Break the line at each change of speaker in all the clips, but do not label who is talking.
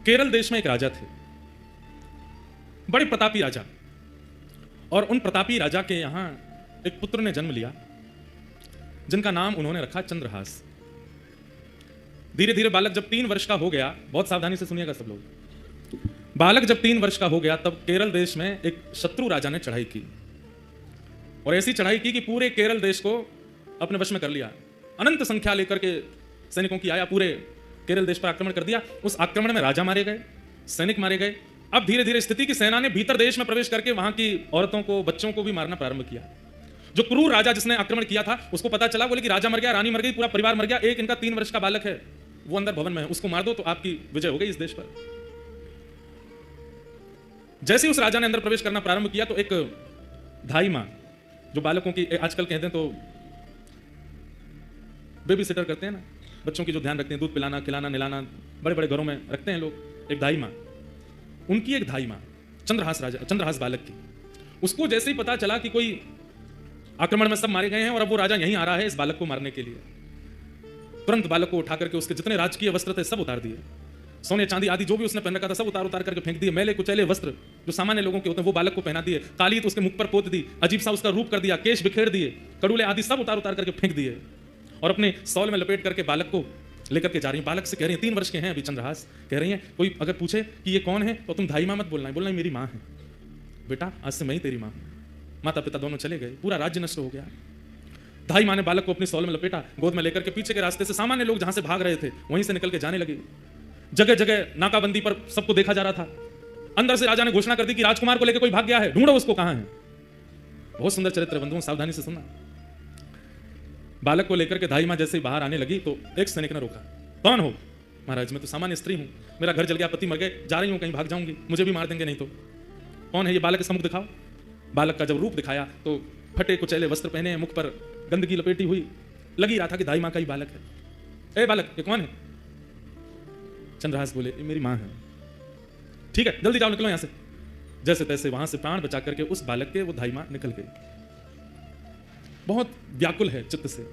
केरल देश में एक राजा थे, बड़े प्रतापी राजा। और उन प्रतापी राजा के यहां एक पुत्र ने जन्म लिया जिनका नाम उन्होंने रखा चंद्रहास। धीरे धीरे बालक जब 3 वर्ष का हो गया, बहुत सावधानी से सुनिएगा सब लोग, बालक जब 3 वर्ष का हो गया तब केरल देश में एक शत्रु राजा ने चढ़ाई की, और ऐसी चढ़ाई की कि पूरे केरल देश को अपने वश में कर लिया। अनंत संख्या लेकर के सैनिकों की आया, पूरे केरल देश पर आक्रमण कर दिया। उस आक्रमण में राजा मारे गए, सैनिक मारे गए। अब धीरे धीरे स्थिति की सेना ने भीतर देश में प्रवेश करके वहां की औरतों को, बच्चों को भी मारना प्रारंभ किया। जो क्रूर राजा जिसने आक्रमण किया था उसको पता चला, बोले कि राजा मर गया, रानी मर गई, पूरा परिवार मर गया, एक इनका 3 वर्ष का बालक है वो अंदर भवन में है, उसको मार दो तो आपकी विजय हो गई इस देश पर। जैसे उस राजा ने अंदर प्रवेश करना प्रारंभ किया तो एक धाई मां, जो बालकों की आजकल कहते हैं तो बेबी सिटर करते हैं ना, बच्चों की जो ध्यान रखते हैं, दूध पिलाना, खिलाना, निलाना, बड़े बड़े घरों में रखते हैं लोग, एक धाई मां, उनकी एक धाई मां चंद्रहास बालक की, उसको जैसे ही पता चला कि कोई आक्रमण में सब मारे गए हैं और अब वो राजा यहीं आ रहा है इस बालक को मारने के लिए, तुरंत बालक को उठा करके उसके जितने राजकीय वस्त्र थे सब उतार दिए, सोने चांदी आदि जो भी उसने पहन रखा था सब उतार उतार करके फेंक दिए। मैले कुचैले वस्त्र जो सामान्य लोगों के होते हैं वो बालक को पहना दिए, काली तो उसके मुख पर पोत दी, अजीब सा उसका रूप कर दिया, केश बिखेर दिए, कड़ूले आदि सब उतार उतार करके फेंक दिए, और अपने सौल में लपेट करके बालक को लेकर के जा रही है। बालक से कह रही है, 3 वर्ष के हैं अभी चंद्रहास, कह रही है कोई अगर पूछे कि ये कौन है तो तुम धाई मां मत बोलना है, बोलना मेरी माँ है, बेटा आज से मैं ही तेरी माँ हूं। माता पिता दोनों चले गए, पूरा राज्य नष्ट हो गया। धाई मां ने बालक को अपनी सौल में लपेटा, गोद में लेकर के पीछे के रास्ते से सामान्य लोग जहां से भाग रहे थे वहीं से निकल के जाने लगे। जगह जगह नाकाबंदी पर सबको देखा जा रहा था। अंदर से राजा ने घोषणा कर दी कि राजकुमार को लेकर कोई भाग गया है, ढूंढो उसको, कहां है। बहुत सुंदर चरित्र बंधुओं, सावधानी से सुनना। बालक को लेकर के धाई मां जैसे ही बाहर आने लगी तो एक सैनिक ने रोका, कौन हो? महाराज मैं तो सामान्य स्त्री हूं, मेरा घर जल गया, पति मर गए, जा रही हूं, कहीं भाग जाऊंगी, मुझे भी मार देंगे नहीं तो। कौन है ये? बालक के सम्मुख दिखाओ। बालक का जब रूप दिखाया तो फटे कुचैले वस्त्र पहने, मुख पर गंदगी लपेटी हुई, लगी रहा था कि धाई मां का ही बालक है। ए बालक, ये कौन है? चंद्रहास बोले, ये मेरी मां है। ठीक है, जल्दी जाओ, निकलो यहां से। जैसे तैसे वहां से प्राण बचा करके उस बालक के वो धाई मां निकल गई। बहुत व्याकुल है चित्त से,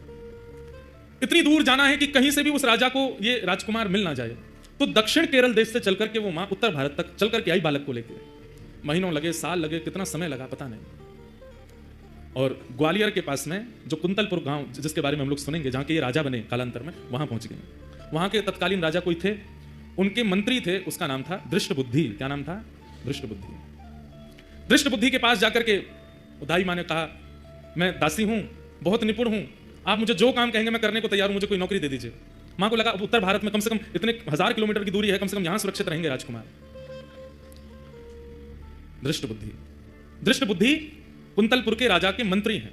इतनी दूर जाना है कि कहीं से भी उस राजा को ये राजकुमार मिल ना जाए। तो दक्षिण केरल देश से चल करके वो मां उत्तर भारत तक चल करके आई बालक को लेकर। महीनों लगे, साल लगे, कितना समय लगा पता नहीं। और ग्वालियर के पास में जो कुंतलपुर गांव जिसके बारे में हम लोग सुनेंगे, जहां के ये राजा बने कालांतर में, वहां पहुंच गए। वहां के तत्कालीन राजा कोई थे, उनके मंत्री थे, उसका नाम था दृष्टबुद्धि। क्या नाम था? दृष्टबुद्धि। दृष्टबुद्धि के पास जाकर के धाई मां ने कहा, मैं दासी हूं, बहुत निपुण हूं, आप मुझे जो काम कहेंगे मैं करने को तैयार हूं, मुझे कोई नौकरी दे दीजिए। मां को लगा उत्तर भारत में कम से कम इतने 1000 किलोमीटर की दूरी है, कम से कम यहां सुरक्षित रहेंगे राजकुमार। दृष्टबुद्धि कुंतलपुर के राजा के मंत्री हैं।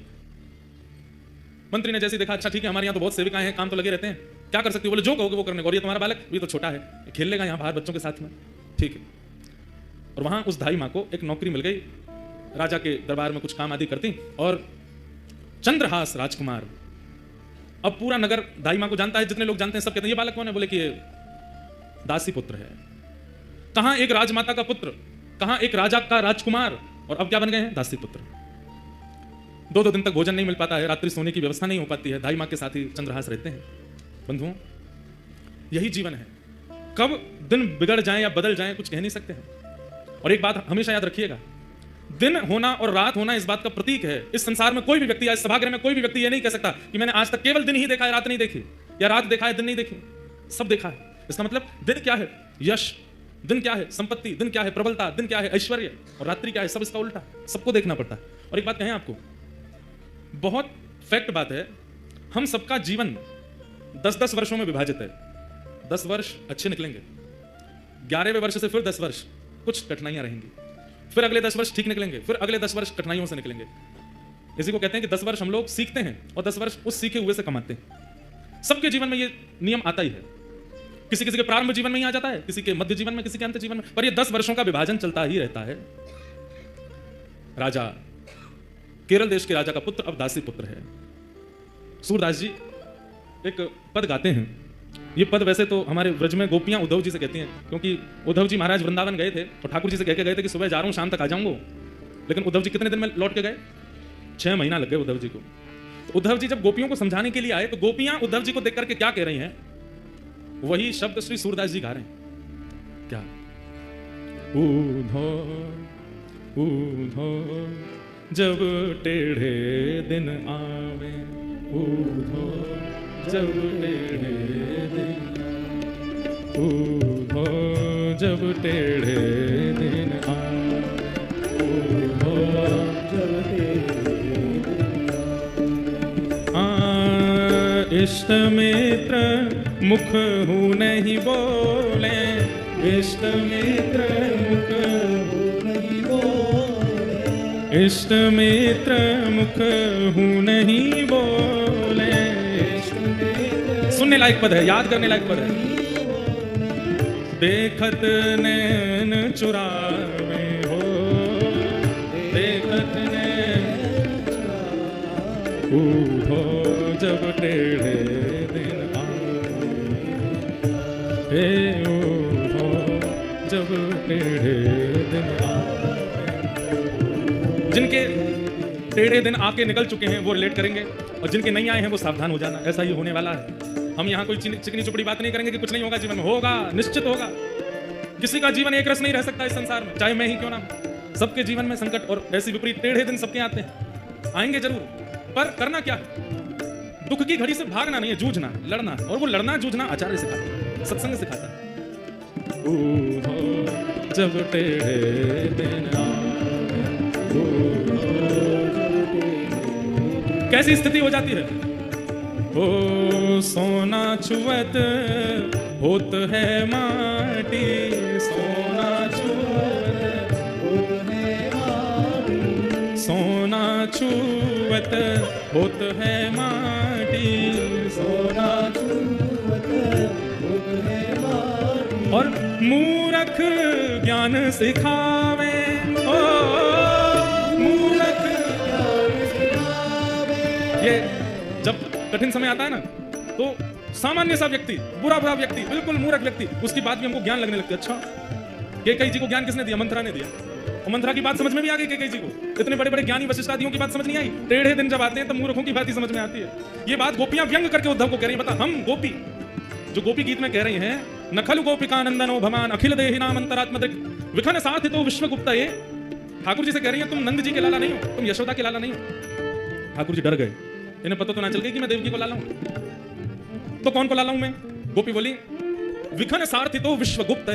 मंत्री ने जैसे देखा, अच्छा ठीक है, हमारे यहाँ तो बहुत सेविकाएं हैं, काम तो लगे रहते हैं, क्या कर सकती हो? बोले जो कहोगे वो करने को। और ये तुम्हारा बालक भी तो छोटा है, खेल लेगा यहाँ बाहर बच्चों के साथ में, ठीक है। और वहां उस धाई मां को एक नौकरी मिल गई, राजा के दरबार में कुछ काम आदि करती। और चंद्रहास राजकुमार, अब पूरा नगर धाई मां को जानता है, जितने लोग जानते हैं सब कहते हैं ये बालक कौन है? बोले कि ये दासी पुत्र है। कहां एक राजमाता का पुत्र, कहां एक राजा का राजकुमार, और अब क्या बन गए हैं? दासी पुत्र। 2-2 दिन तक भोजन नहीं मिल पाता है, रात्रि सोने की व्यवस्था नहीं हो पाती है, धाई मां के साथ ही चंद्रहास रहते हैं। बंधुओं, यही जीवन है, कब दिन बिगड़ जाए या बदल जाए कुछ कह नहीं सकते हैं। और एक बात हमेशा याद रखिएगा, दिन होना और रात होना इस बात का प्रतीक है। इस संसार में कोई भी व्यक्ति, इस सभागृह में कोई भी व्यक्ति ये नहीं कह सकता कि मैंने आज तक केवल दिन ही देखा है, रात नहीं देखी, या रात देखा है दिन नहीं देखी, सब देखा है। इसका मतलब दिन क्या है? यश। दिन क्या है? संपत्ति। दिन क्या है? प्रबलता। दिन क्या है? ऐश्वर्य। और रात्रि क्या है? सब इसका उल्टा, सबको देखना पड़ता है। और एक बात कहें आपको, बहुत फैक्ट बात है, हम सबका जीवन 10-10 वर्षों में विभाजित है। 10 वर्ष अच्छे निकलेंगे, 11वें वर्ष से फिर 10 वर्ष कुछ कठिनाइयां रहेंगी, फिर अगले 10 वर्ष ठीक निकलेंगे, फिर अगले 10 वर्ष कठिनाइयों से निकलेंगे। इसी को कहते हैं कि 10 वर्ष हम लोग सीखते हैं और 10 वर्ष उस सीखे हुए से कमाते हैं। सबके जीवन में ये नियम आता ही है। किसी किसी के प्रारंभ जीवन में ही आ जाता है, किसी के मध्य जीवन में, किसी के अंत जीवन में, पर ये 10 वर्षों का विभाजन चलता ही रहता है। राजा, केरल देश के राजा का पुत्र अब दासी पुत्र है। सूरदास जी एक पद गाते हैं। ये पद वैसे तो हमारे व्रज में गोपियां उद्धव जी से कहती हैं, क्योंकि उद्धव जी महाराज वृंदावन गए थे तो ठाकुर जी से कह के गए थे कि सुबह जा रहा हूं, शाम तक आ जाऊंगा। लेकिन उद्धव जी कितने दिन में लौट के गए? 6 महीना लग गए उद्धव जी को। तो उद्धव जी जब गोपियों को समझाने के लिए आए तो गोपियां उद्धव जी को देख करके क्या कह रही हैं? वही शब्द श्री सूरदास जी गा रहे हैं। क्या? ऊधो ऊधो जब टेढ़े दिन आवे, ऊधो जब टेढ़े दिन, ऊधो जब टेढ़े दिन आवे, ऊधो जब टेढ़े दिन आवे। इष्ट मित्र मुख हूँ नहीं बोले, इष्ट मित्र मुख हूँ नहीं बोले, इष्ट मित्र मुख हूँ नहीं बोले। सुनने लायक पद है, याद करने लायक पद है। देखत नैन चुरावे हो, देखत नैन ऊधो जब टेढ़े दिन आवे, ऊधो जब टेढ़े दिन आवे। जिनके टेढ़े दिन आके निकल चुके हैं वो रिलेट करेंगे, और जिनके नहीं आए हैं वो सावधान हो जाना, ऐसा ही होने वाला है। हम यहाँ कोई चिकनी चुपड़ी बात नहीं करेंगे कि कुछ नहीं होगा जीवन में, होगा, निश्चित होगा। किसी का जीवन एक रस नहीं रह सकता इस संसार में, चाहे मैं ही क्यों ना। सबके जीवन में संकट और ऐसी विपरीत टेढ़े दिन सबके आते हैं, आएंगे जरूर। पर करना क्या है? दुख की घड़ी से भागना नहीं है, जूझना, लड़ना। और वो लड़ना जूझना आचार्य सिखाता है, सत्संग सिखाता है। ऊधो जब टेढ़े दिन कैसी स्थिति हो जाती है? ओ सोना छुअत होत है माटी, सोना छुअत होत है माटी, सोना छुअत होत है माटी, सोना छुअत होत है माटी। और मूर्ख ज्ञान सिखावे, ओ मूर्ख ज्ञान सिखावे। ये जब कठिन समय आता है ना, तो सामान्य सा व्यक्ति, बुरा व्यक्ति, बिल्कुल मूर्ख व्यक्ति, उसकी बात भी हमको ज्ञान लगने लगती है। अच्छा, कैकेयी जी को ज्ञान किसने दिया? मंथरा ने दिया। और मंथरा की बात समझ में भी आ गई कैकेयी जी को। इतने बड़े बड़े ज्ञानी वशिष्ठ आदियों की बात समझ नहीं आई। टेढ़े दिन जब आते हैं तब मूर्खों की बात ही समझ में आती है। ये बात गोपियां व्यंग करके उद्धव को कह रही है। बता, हम गोपी जो गोपी गीत में कह रही हैं, नखलु गोपिकानंदनो भवान अखिल देहिनाम अंतरात्मदिक विखन साथितो विश्वगुप्ता। ये ठाकुर जी से कह रही है, तुम नंद जी के लाला नहीं हो, तुम यशोदा के लाला नहीं हो। ठाकुर जी डर गए, इन्हें पता तो ना चल गई कि मैं देवकी को लाला हूं। तो कौन को लाला हूं मैं? गोपी बोली, विखन सार्थितो विश्वगुप्त।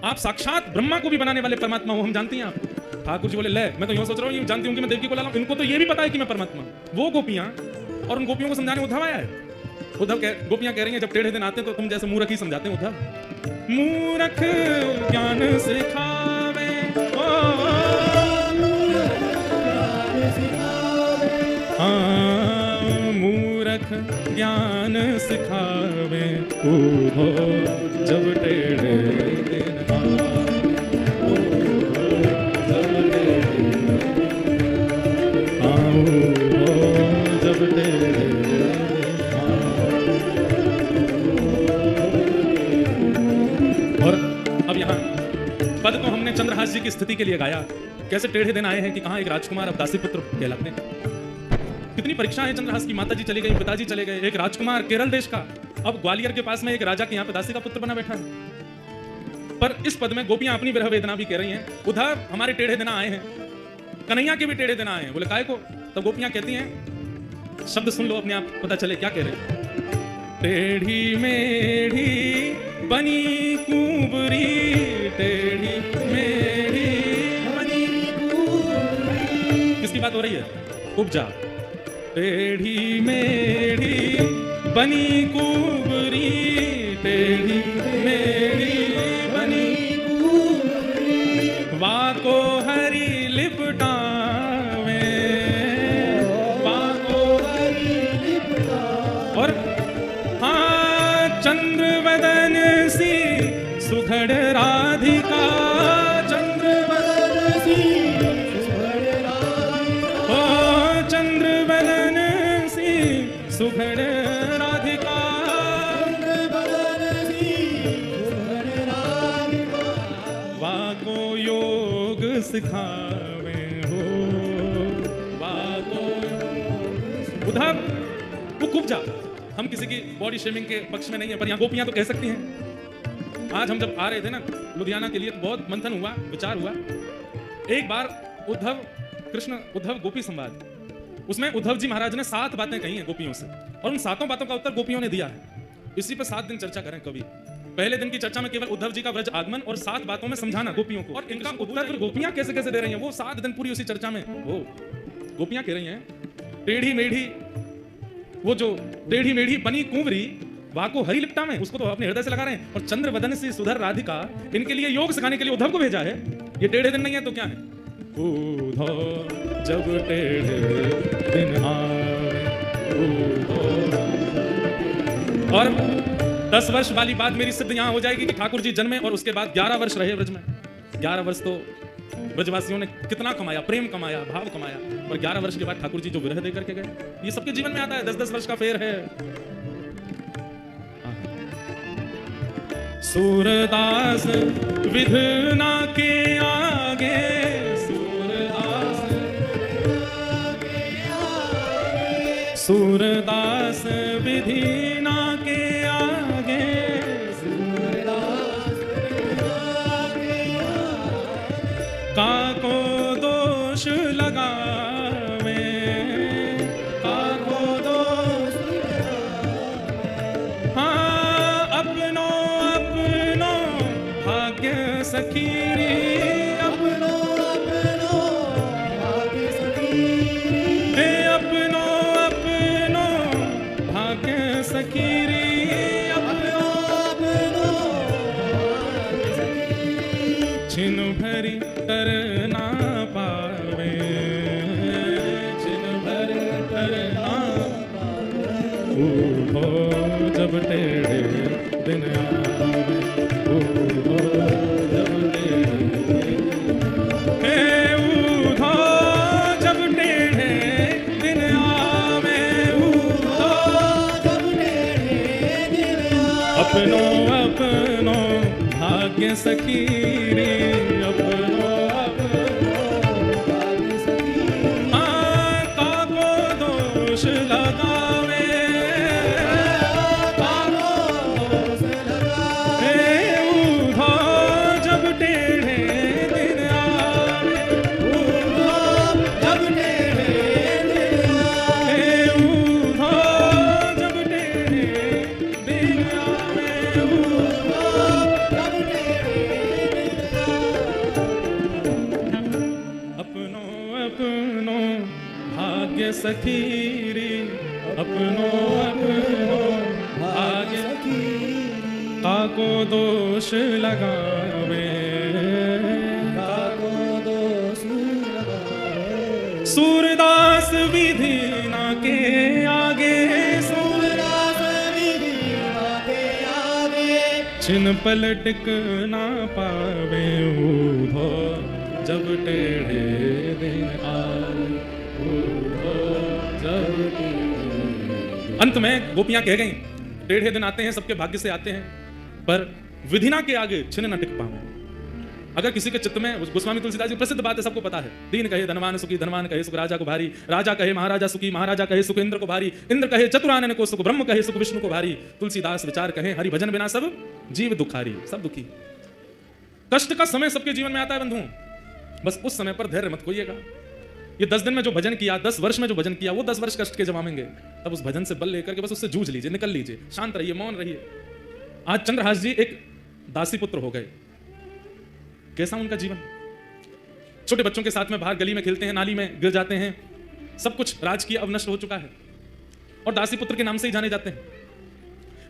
आप साक्षात ब्रह्मा को भी बनाने वाले परमात्मा हो, हम जानती हैं आप। ठाकुर जी बोले, ले मैं तो यूं सोच रहा हूं, जानती हूं कि मैं देवकी को लाला हूं, इनको तो ये भी पता है कि मैं परमात्मा। वो गोपियां, और उन गोपियों को समझाने उद्धव आया है। गोपियां कह रही हैं, जब टेढ़े दिन आते हैं तो तुम जैसे मूर्ख ही समझाते हैं उद्धव। मूर्ख ज्ञान सिखावे, मूर्ख ज्ञान सिखावे, ऊधो जब टेढ़े दिन जब टेढ़े। और अब यहाँ पद तो हमने चंद्रहास जी की स्थिति के लिए गाया, कैसे टेढ़े दिन आए हैं कि कहाँ एक राजकुमार अब दासी पुत्र कहलाते हैं। कितनी परीक्षा है चंद्रहास की। माताजी चली गई, पिताजी चले गए, एक राजकुमार केरल देश का अब ग्वालियर के पास में एक राजा के यहाँ पे दासी का पुत्र बना बैठा है। पर इस पद में गोपियां अपनी विरह वेदना भी कह रही हैं, उधर हमारे टेढ़े दिन आए हैं, कन्हैया के भी टेढ़े दिन आए हैं। बोले काय को? तब गोपियां कहती हैं, शब्द सुन लो अपने आप पता चले क्या कह रहे हैं। टेढ़ी मेढ़ी बनी कुंवरी, टेढ़ी मेढ़ी बनी कुंवरी। किसकी बात हो रही है? उपजा। टेढ़ी मेढ़ी बनी कुंवरी, टेढ़ी मेढ़ी बनी कुंवरी, वाको हरी लिपटावे, वाको हरी लिपटावे। और हाँ, चंद्र वदन सी सुघड़ राधिका, चंद्र वदन सी सुघड़ राधिका, ओ चंद्र वदन सी सुघड़ राधिका, चंद्र वदन सी सुघड़ राधिका, वाको योग सिखावे हो, वाको। उधर वो खूब जा, हम किसी की बॉडी शेमिंग के पक्ष में नहीं है, पर यहाँ गोपियां तो कह सकती हैं। आज हम जब आ रहे थे ना लुधियाना के लिए तो बहुत मंथन हुआ, विचार हुआ। एक बार उद्धव गोपी संवाद, उसमें उद्धव जी महाराज ने 7 बातें कही हैं गोपियों से, और उन 7 बातों का उत्तर गोपियों ने दिया है। इसी पर 7 दिन चर्चा करें कभी। पहले दिन की चर्चा में केवल उद्धव जी का व्रज आगमन और 7 बातों में समझाना गोपियों को, और इनका उत्तर फिर गोपियां कैसे कैसे दे रही हैं, वो 7 दिन पूरी उसी चर्चा में। वो गोपियां कह रही हैं, टेढ़ी मेढ़ी, वो जो टेढ़ी मेढ़ी बनी कुंवरी वाको हरी लिपटा में, उसको तो अपने हृदय से लगा रहे हैं। और चंद्र वदन से सुधर राधिका, इनके लिए योग सिखाने के लिए उद्धव को भेजा है। ये टेढ़े दिन नहीं है तो क्या है? उद्धव जब टेढ़े दिन आवे। और 10 वर्ष वाली बात मेरी सिद्ध यहां हो जाएगी कि ठाकुर जी जन्मे और उसके बाद 11 वर्ष रहे ब्रज में। 11 वर्ष तो ब्रजवासियों ने कितना कमाया, प्रेम कमाया, भाव कमाया, और 11 वर्ष के बाद ठाकुर जी जो विरह दे करके गए, ये सबके जीवन में आता है। 10-10 वर्ष का फेर है। सूरदास विधना के आगे, सूरदास विधिना के आगे, काको दोष लगावे, काको दोष लगावे। हाँ अपनो अपनो भाग्य सखीरी, अपनो अपनो भाग्य सखीरी, अपनो अपनो भाग्य सखीरी, अपनो अपनो भाग्य सखीरी। छिन भरी करना पावे, छिन भरी करना पावे। उद्धो जब टेढ़े दिन आवे, उद्धो जब टेढ़े, हे उद्धो जब टेढ़े दिन आवे, उद्धो जब टेढ़े दिन आवे। अपनो अपनो भाग्य सखीरी, अपनो अपनो भाग्य सखीरी। हाँ काको दोष लगावे, काको दोष लगावे। हे उद्धो जब टेढ़े दिन आवे, उद्धो जब टेढ़े दिन आवे। हे उद्धो जब टेढ़े दिन आवे, उद्धो जब टेढ़े दिन आवे। अपनो अपनो भाग्य सखीरी, अपनो अपनो भाग्य सखीरी। काको दोष लगावे, काको दोष लगावे। सूरदास विधिना के आगे, सूरदास विधिना के आगे। छिन पलटिक ना पावे, उद्धो जब टेढ़े दिन आवे, उद्धो जब टेढ़े। अंत में गोपियां कह गईं, टेढ़े दिन आते हैं, सबके भाग्य से आते हैं, पर विधिना के आगे छिन न टिक पावे। अगर किसी के चित्त में, गोस्वामी तुलसीदास जी प्रसिद्ध बात है, सबको पता है, दीन कहे धनवान सुखी, धनवान कहे सुख राजा को भारी, राजा कहे महाराजा सुखी, महाराजा कहे सुख इंद्र को भारी, इंद्र कहे चतुरानन को सुख, ब्रह्म कहे सुख विष्णु को भारी, तुलसीदास विचार कहे हरि भजन बिना सब जीव दुखारी। सब दुखी। कष्ट का समय सबके जीवन में आता है बंधुओं, बस उस समय पर धैर्य मत खोइएगा। ये 10 दिन में जो भजन किया, 10 वर्ष में जो भजन किया, वो 10 वर्ष कष्ट के जमाएंगे। तब उस भजन से बल लेकर के बस उससे जूझ लीजिए, निकल लीजिए, शांत रहिए, मौन रहिए। आज चंद्रहास जी एक दासी पुत्र हो गए। कैसा उनका जीवन? छोटे बच्चों के साथ में बाहर गली में खेलते हैं, नाली में गिर जाते हैं, सब कुछ राजकीय अब नष्ट हो चुका है, और दासी पुत्र के नाम से ही जाने जाते हैं।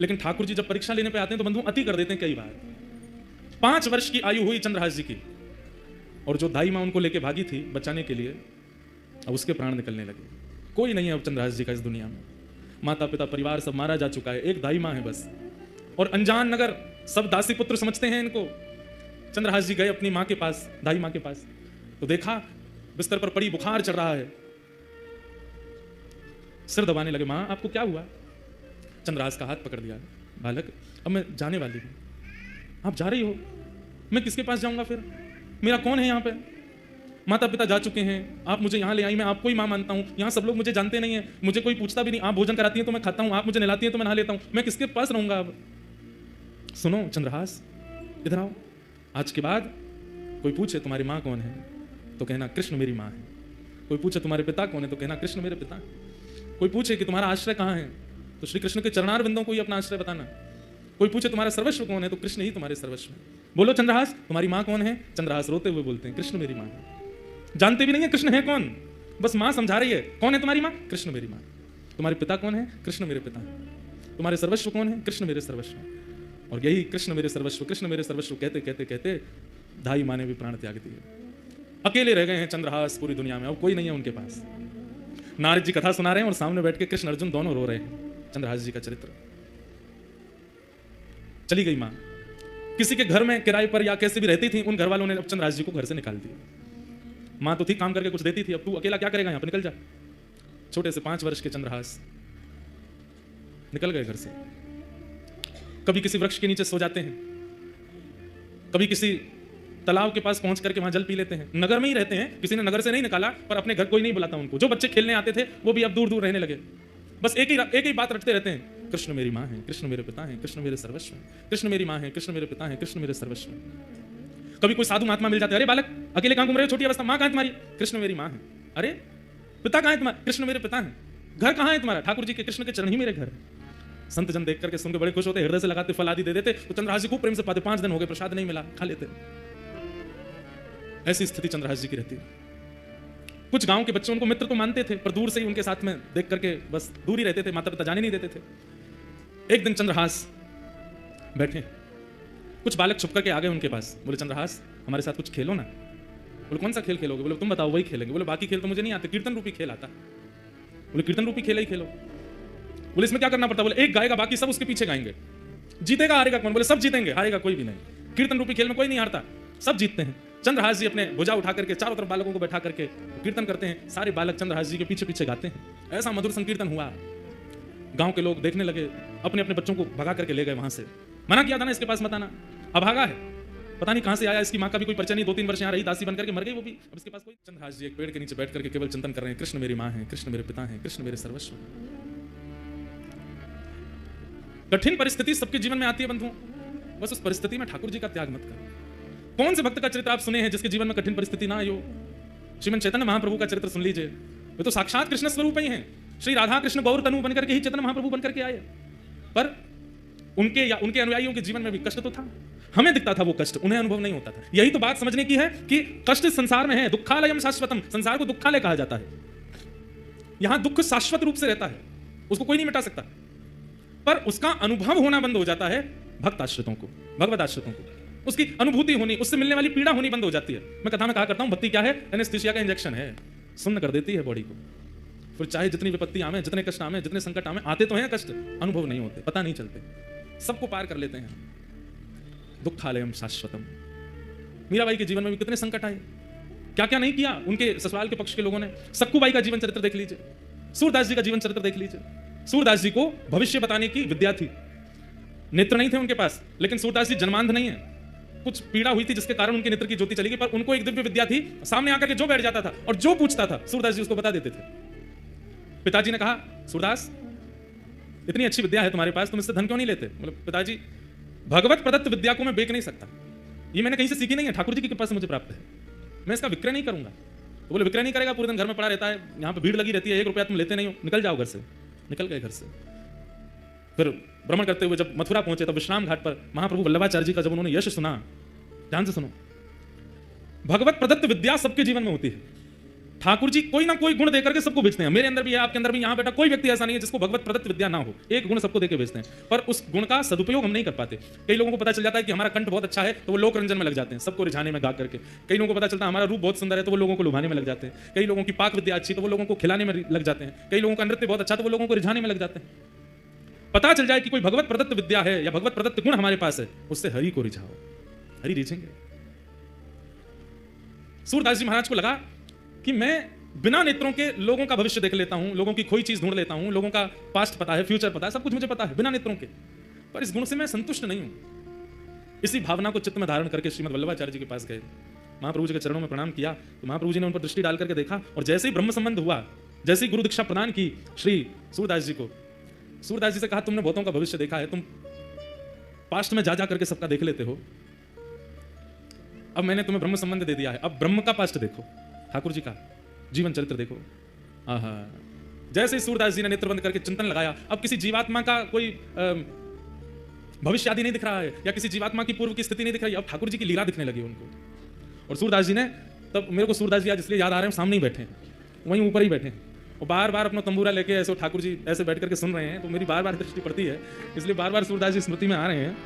लेकिन ठाकुर जी जब परीक्षा लेने पे आते हैं तो बंधु अति कर देते हैं कई बार। 5 वर्ष की आयु हुई चंद्रहास जी की, और जो दाई माँ उनको लेके भागी थी बचाने के लिए, अब उसके प्राण निकलने लगे। कोई नहीं है अब चंद्रहास जी का इस दुनिया में। माता पिता परिवार सब मारा जा चुका है, एक दाई माँ है बस, और अनजान नगर सब दासी पुत्र समझते हैं इनको। चंद्रहास जी गए अपनी माँ के पास, दाई माँ के पास, तो देखा बिस्तर पर पड़ी, बुखार चढ़ रहा है, सिर दबाने लगे। माँ आपको क्या हुआ? चंद्रहास का हाथ पकड़ लिया, बालक अब मैं जाने वाली हूँ। आप जा रही हो? मैं किसके पास जाऊंगा फिर? मेरा कौन है यहाँ पे? माता पिता जा चुके हैं, आप मुझे यहाँ ले आई, मैं आपको ही माँ मानता हूँ, यहाँ सब लोग मुझे जानते नहीं है, मुझे कोई पूछता भी नहीं, आप भोजन कराती हैं तो मैं खाता हूँ, आप मुझे नहलाती हैं तो मैं नहा लेता हूँ, मैं किसके पास रहूंगा अब? सुनो चंद्रहास, इधर आओ। आज के बाद कोई पूछे तुम्हारी माँ कौन है तो कहना कृष्ण मेरी माँ है। कोई पूछे तुम्हारे पिता कौन है तो कहना कृष्ण मेरे पिता है। कोई पूछे कि तुम्हारा आश्रय कहाँ है तो श्री कृष्ण के चरणार बिंदों को ही अपना आश्रय बताना। कोई पूछे तुम्हारा सर्वस्व कौन है तो कृष्ण ही तुम्हारे सर्वस्व है। बोलो चंद्रहास तुम्हारी माँ कौन है? चंद्रहास रोते हुए बोलते हैं कृष्ण मेरी माँ है। जानते भी नहीं है कृष्ण है कौन, बस माँ समझा रही है। कौन है तुम्हारी माँ? कृष्ण मेरी माँ। तुम्हारे पिता कौन है? कृष्ण मेरे पिता है। तुम्हारे सर्वस्व कौन है? कृष्ण मेरे सर्वस्व। और यही कृष्ण मेरे सर्वस्व, कृष्ण मेरे सर्वस्व कहते कहते कहते ढाई माँ ने भी प्राण त्याग दिए। अकेले रह गए हैं चंद्रहास पूरी दुनिया में, अब कोई नहीं है उनके पास। नारद जी कथा सुना रहे हैं और सामने बैठ के कृष्ण अर्जुन दोनों रो रहे हैं। चंद्रहास जी का चरित्र। चली गई मां। किसी के घर में किराए पर या कैसे भी रहती थी, उन घर वालों ने अब चंद्रहास जी को घर से निकाल दिया। मां तो थी, काम करके कुछ देती थी, अब तू अकेला क्या करेगा, यहां पर निकल जा। छोटे से 5 वर्ष के चंद्रहास निकल गए घर से। कभी किसी वृक्ष के नीचे सो जाते हैं, कभी किसी तालाब के पास पहुंच करके वहां जल पी लेते हैं। नगर में ही रहते हैं, किसी ने नगर से नहीं निकाला, पर अपने घर कोई नहीं बुलाता उनको। जो बच्चे खेलने आते थे वो भी अब दूर दूर रहने लगे। बस एक ही बात रटते रहते हैं, कृष्ण मेरी माँ है, कृष्ण मेरे पिता है, कृष्ण मेरे सर्वस्व है। कृष्ण मेरी माँ है, कृष्ण मेरे पिता है, कृष्ण मेरे सर्वस्व है। कभी कोई साधु महात्मा मिल जाते हैं, अरे बालक अकेले कहां घूम रहे हो, छोटी अवस्था, माँ कहां तुम्हारी? कृष्ण मेरी माँ है। अरे पिता कहां है तुम्हारा? कृष्ण मेरे पिता है। घर कहां है तुम्हारा? ठाकुर जी के, कृष्ण के चरण ही मेरे घर है। संत जन देख करके सुन के बड़े खुश होते, हृदय से लगाते, फल आदि दे देते। तो चंद्रहास जी खूब प्रेम से पाते। 5 दिन हो गए, प्रसाद नहीं मिला, खा लेते। ऐसी स्थिति चंद्रहास जी की रहती है। कुछ गांव के बच्चे उनको मित्र तो मानते थे, पर दूर से ही उनके साथ में देख करके बस दूर ही रहते थे, माता पिता जाने नहीं देते थे। एक दिन चंद्रहास बैठे, कुछ बालक छुप करके आ गए उनके पास। बोले चंद्रहास हमारे साथ कुछ खेलो ना। बोले कौन सा खेल खेलोगे? बोले तुम बताओ, वही खेलेंगे। बोले बाकी खेल तो मुझे नहीं आते, कीर्तन रूपी खेल आता। बोले कीर्तन रूपी खेल ही खेलो। बोले इसमें क्या करना पड़ता? बोले एक गाएगा, बाकी सब उसके पीछे गाएंगे। जीतेगा हारेगा कौन? बोले सब जीतेंगे, हारेगा कोई भी नहीं। कीर्तन रूपी खेल में कोई नहीं हारता, सब जीतते हैं। चंद्रहास जी अपने भुजा उठा करके चारों तरफ बालकों को बैठा करके कीर्तन करते हैं। सारे बालक चंद्रहास जी के पीछे पीछे गाते हैं। ऐसा मधुर संकीर्तन हुआ, गांव के लोग देखने लगे, अपने अपने बच्चों को भगा करके ले गए वहां से। मना किया था ना इसके पास मत आना, अभागा है, पता नहीं कहां से आया, इसकी मां का भी कोई परिचय नहीं, 2-3 वर्ष यहां रही, दासी बनकर के मर गई वो भी, अब इसके पास कोई। चंद्रहास जी एक पेड़ के नीचे बैठ करके केवल चिंतन कर रहे हैं, कृष्ण मेरी मां है, कृष्ण मेरे पिता है, कृष्ण मेरे सर्वस्व। कठिन परिस्थिति सबके जीवन में आती है बंधुओं, बस उस परिस्थिति में ठाकुर जी का त्याग मत करो। कौन से भक्त का चरित्र आप सुने हैं जिसके जीवन में कठिन परिस्थिति ना आई हो? श्रीमन चैतन्य महाप्रभु का चरित्र सुन लीजिए, वे तो साक्षात कृष्ण स्वरूप ही हैं। श्री राधा कृष्ण गौर तनु बनकर के ही चैतन्य महाप्रभु बनकर के आए, पर उनके या उनके अनुयायियों के जीवन में भी कष्ट तो था। हमें दिखता था वो कष्ट, उन्हें अनुभव नहीं होता था। यही तो बात समझने की है कि कष्ट संसार में है, दुखालयम शाश्वतम, संसार को दुखालय कहा जाता है। यहां दुख शाश्वत रूप से रहता है, उसको कोई नहीं मिटा सकता, पर उसका अनुभव होना बंद हो जाता है भक्त आश्रितों को, भगवत आश्रितों को। उसकी अनुभूति होनी, उससे मिलने वाली पीड़ा होनी बंद हो जाती है। मैं कथा में कहा करता हूं, भक्ति क्या है? एनेस्थीसिया का इंजेक्शन है, सुन्न कर देती है बॉडी को। फिर चाहे जितनी विपत्ति आवे, जितने कष्ट आवे, जितने संकट आवे, आते तो हैं कष्ट, अनुभव नहीं होते, पता नहीं चलते, सबको पार कर लेते हैं। दुखालयम शाश्वतम। मीराबाई के जीवन में भी कितने संकट आए, क्या क्या नहीं किया उनके ससुराल के पक्ष के लोगों ने। सक्कूबाई का जीवन चरित्र देख लीजिए, सूरदास जी का जीवन चरित्र देख लीजिए। सूरदास जी को भविष्य बताने की विद्या थी, नेत्र नहीं थे उनके पास, लेकिन सूरदास जी जन्मांध नहीं है। कुछ पीड़ा हुई थी जिसके कारण उनके नेत्र की ज्योति चली गई, पर उनको एक दिव्य विद्या थी, सामने आकर के जो बैठ जाता था और जो पूछता था सूरदास जी उसको बता देते थे। पिताजी ने कहा सूरदास इतनी अच्छी विद्या है तुम्हारे पास, तुम इससे धन क्यों नहीं लेते? बोले पिताजी भगवत प्रदत्त विद्या को मैं बेच नहीं सकता, ये मैंने कहीं से सीखी नहीं है, ठाकुर जी की कृपा से मुझे प्राप्त है, मैं इसका विक्रय नहीं करूंगा। तो बोले विक्रय नहीं करेगा, पूरे दिन घर में पड़ा रहता है, यहाँ पे भीड़ लगी रहती है, 1 रुपया तुम लेते नहीं हो, निकल जाओ घर से। निकल गए घर से। फिर भ्रमण करते हुए जब मथुरा पहुंचे, तब विश्राम घाट पर महाप्रभु वल्लभाचार्य जी का जब उन्होंने यश सुना, ध्यान से सुनो, भगवत प्रदत्त विद्या सबके जीवन में होती है। ठाकुर जी कोई ना कोई गुण देकर के सबको भेजते हैं, मेरे अंदर भी है, आपके अंदर भी, यहाँ बैठा कोई व्यक्ति ऐसा नहीं है जिसको भगवत प्रदत्त विद्या ना हो, एक गुण सबको देकर भेजते हैं, पर उस गुण का सदुपयोग हम नहीं कर पाते। कई लोगों को पता चल जाता है कि हमारा कंठ बहुत अच्छा है, तो वो लोक रंजन में लग जाते हैं, सबको रिझाने में गा करके। कई लोगों को पता चलता है हमारा रूप बहुत सुंदर है, तो वो लोगों को लुभाने में लग जाते हैं। कई लोगों की पाक विद्या अच्छी, तो वो लोगों को खिलाने में लग जाते हैं। कई लोगों का नृत्य बहुत अच्छा, तो वो लोगों को रिझाने में लग जाते हैं। पता चल जाए कि कोई भगवत प्रदत्त विद्या है या भगवत प्रदत्त गुण हमारे पास है, उससे हरि को रिझाओ, हरि रिझेंगे। सूरदास जी महाराज को लगा कि मैं बिना नेत्रों के लोगों का भविष्य देख लेता हूं, लोगों की खोई चीज ढूंढ लेता हूं, लोगों का पास्ट पता है, फ्यूचर पता है, सब कुछ मुझे पता है बिना नेत्रों के, पर इस गुण से मैं संतुष्ट नहीं हूं। इसी भावना को चित्त में धारण करके श्रीमद वल्लभाचार्य जी के पास गए, महाप्रभु जी के चरणों में प्रणाम किया, तो महाप्रभु जी ने उन पर दृष्टि डाल करके देखा, और जैसे ही ब्रह्म संबंध हुआ, जैसे ही गुरु दीक्षा प्रदान की श्री सूरदास जी को, सूरदास जी से कहा तुमने बहुतों का भविष्य देखा है, तुम पास्ट में जा करके सबका देख लेते हो, अब मैंने तुम्हें ब्रह्म संबंध दे दिया है, अब ब्रह्म का पास्ट देखो, ठाकुर जी का जीवन चरित्र देखो। आहा, जैसे ही सूरदास जी ने नेत्र बंद करके चिंतन लगाया, अब किसी जीवात्मा का कोई भविष्य आदि नहीं दिख रहा है, या किसी जीवात्मा की पूर्व की स्थिति नहीं दिख रही, अब ठाकुर जी की लीला दिखने लगी उनको। और सूरदास जी ने, तब मेरे को सूरदास जी आज इसलिए याद आ रहे हैं, सामने ही बैठे हैं, वहीं ऊपर ही बैठे हैं, और बार बार अपना तंबूरा लेके ऐसे ठाकुर जी ऐसे बैठ करके सुन रहे हैं, तो मेरी बार बार दृष्टि पड़ती है, इसलिए बार बार सूरदास जी स्मृति में आ रहे हैं,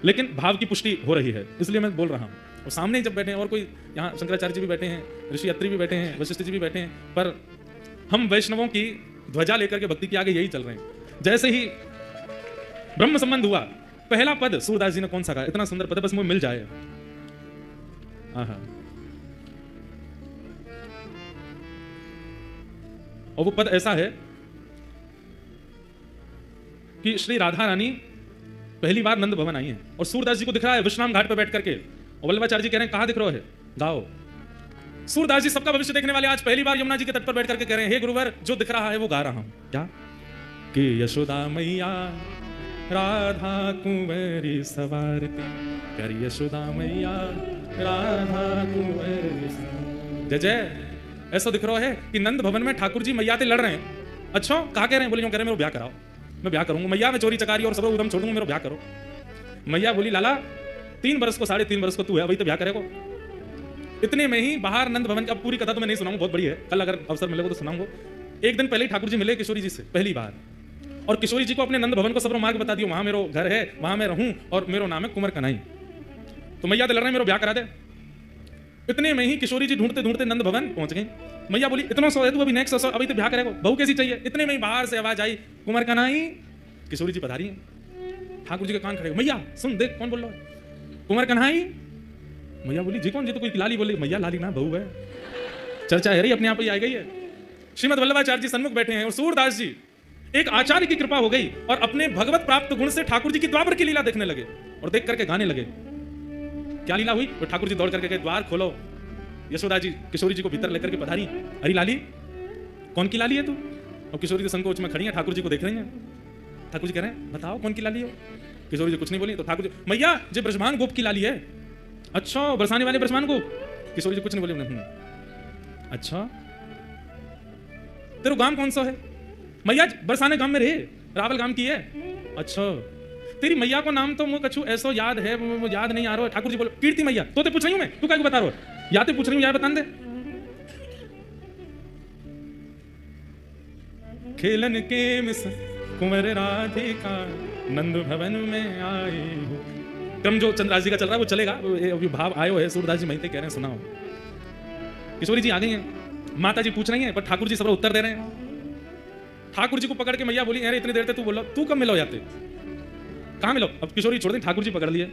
लेकिन भाव की पुष्टि हो रही है, इसलिए मैं बोल रहा हूँ। और सामने जब बैठे हैं, और कोई यहाँ शंकराचार्य जी भी बैठे हैं, ऋषि अत्रि भी बैठे हैं, वशिष्ठ जी भी बैठे हैं, पर हम वैष्णवों की ध्वजा लेकर के भक्ति के आगे यही चल रहे हैं। जैसे ही ब्रह्म संबंध हुआ, पहला पद सूरदास जी ने कौन सा कहा, इतना सुंदर पद बस मुझे मिल जाए। आहा, और वो पद ऐसा है कि श्री राधा रानी पहली बार नंद भवन आई हैं, और सूरदास जी को दिख रहा है विश्राम घाट पर बैठ करके, और वल्लभाचार्य जी कह रहे हैं कहां दिख रहा है, गाओ। सूरदास जी सबका भविष्य देखने वाले आज पहली बार यमुना जी के तट पर बैठ करके कह रहे हैं, हे गुरुवर, जो दिख रहा है वो गा रहा हूं। क्या कि यशोदा मैया राधा कुंवरी सवारती, कर यशोदा मैया राधा कुंवरी। जय जय। ऐसा दिख रहा है कि नंद भवन में ठाकुर जी मैया से लड़ रहे हैं। अच्छा, कहा कह रहे हैं, बोले यूं कह रहे हैं, मेरे ब्याह कराओ, मैं ब्याह करूंगा, मैया मैं चोरी चकारी और सब उदम छोड़ दूंगा, मेरा ब्याह करो। मैया बोली लाला 3 बरस को 3.5 बरस को तू है, वही तो ब्याह करेगा। इतने में ही बाहर नंद भवन, अब पूरी कथा तो मैं नहीं सुनाऊंगा, बहुत बड़ी है, कल अगर अवसर मिलेगा तो सुनाऊंगा। एक दिन पहले ठाकुर जी मिले किशोरी जी से पहली बार, और किशोरी जी को अपने नंद भवन को सब मार्ग बता दिया, वहां मेरा घर है, वहां मैं रहूं, और मेरा नाम है कुंवर कन्हई। तो मैया तो लड़ रहे हैं, मेरा ब्याह करा दे। इतने में ही किशोरी जी ढूंढते ढूंढते नंद भवन पहुंच गई। मैया बोली इतना सौ है तू, अभी नेक्स्ट सौ, अभी तो ब्याह करेगा, बहू कैसी चाहिए। इतने में ही बाहर से आवाज आई, कुंवर कन्हई। किशोरी जी पधारी हैं, ठाकुर जी के कान खड़े, मैया सुन देख कौन बोल रहा है, कुंवर कन्हई। मैया बोली जी कौन, जी तो कोई लाली बोली। मैया लाली ना, बहू है, चर्चा है रही, अपने आप ही आ गई है। श्रीमद वल्लभाचार्य जी सन्मुख बैठे हैं, और सूरदास जी एक आचार्य की कृपा हो गई, और अपने भगवत प्राप्त गुण से ठाकुर जी की द्वापर की लीला देखने लगे, और देख करके गाने लगे। क्या लीला हुई, तो ठाकुर जी दौड़ करके द्वार खोलो, यशोदा जी किशोरी जी को भीतर लेकर के पधारी, अरे लाली कौन की लाली है तू। और किशोरी जी संकोच में खड़ी है, ठाकुर जी को देख रही हैं। ठाकुर जी कह रहे हैं बताओ कौन की लाली हो। किशोरी जी कुछ नहीं बोली, तो ठाकुर जी मैया जी ब्रजमान गोप की लाली है। अच्छा, बरसाने वाले ब्रजमान गोप। किशोरी जी कुछ नहीं बोली। अच्छा, तेरे गांव कौन सा है। मैया बरसाने गांव में रहे, रावल गांव की है। अच्छा, तेरी मैया को नाम तो मुझे कछु ऐसा याद है, मुझे याद नहीं आ रहा है। ठाकुर जी बोलो कीर्ति मैया, तो पूछ रही हूं मैं, तू क्या बता रहा हो, या तो पूछ रही हूं, यार बता दे। खेलन के मिस कुंवर राधिका नंद भवन में आई हो। क्रम जो चंद्राजी का चल रहा है वो चलेगा, अभी भाव आयो है। सूरदास जी महते कह रहे हैं सुनाओ। किशोरी जी आ गई हैं, माता जी पूछ रही हैं, पर ठाकुर जी सब उत्तर दे रहे हैं। ठाकुर जी को पकड़ के मैया बोली अरे इतनी देर तक तू बोलो, तू कब मिलो जाते, कहाँ मिलो। अब किशोरी छोड़ दी, ठाकुर जी पकड़ लिए।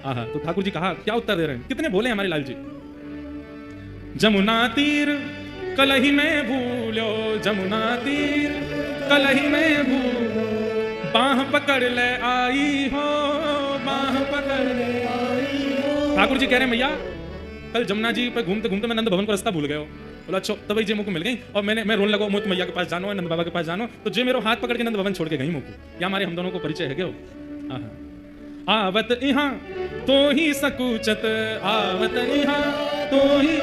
हाँ, तो ठाकुर जी कहा क्या उत्तर दे रहे हैं, कितने बोले हमारे लाल जी। जमुना तीर कलही में भूलो, जमुना तीर कलही में भूलो, बाह पकड़ ले आई हो, बाह पकड़ ले आई हो। ठाकुर जी कह रहे हैं मैया कल जमुना जी पे घूमते घूमते मैं नंद भवन का रास्ता भूल गया हो। बोला अच्छा, तब जी मुझको मिल गई, और मैं रोने लगा, मुझ मैया के पास जानो है, नंद बाबा के पास जानो, तो जे मेरे हाथ पकड़ के नंद भवन छोड़ के गई मुझको। या हमारे हम दोनों को परिचय है क्या। आवत इहाँ तो ही सकूचत, आवत इहाँ तो ही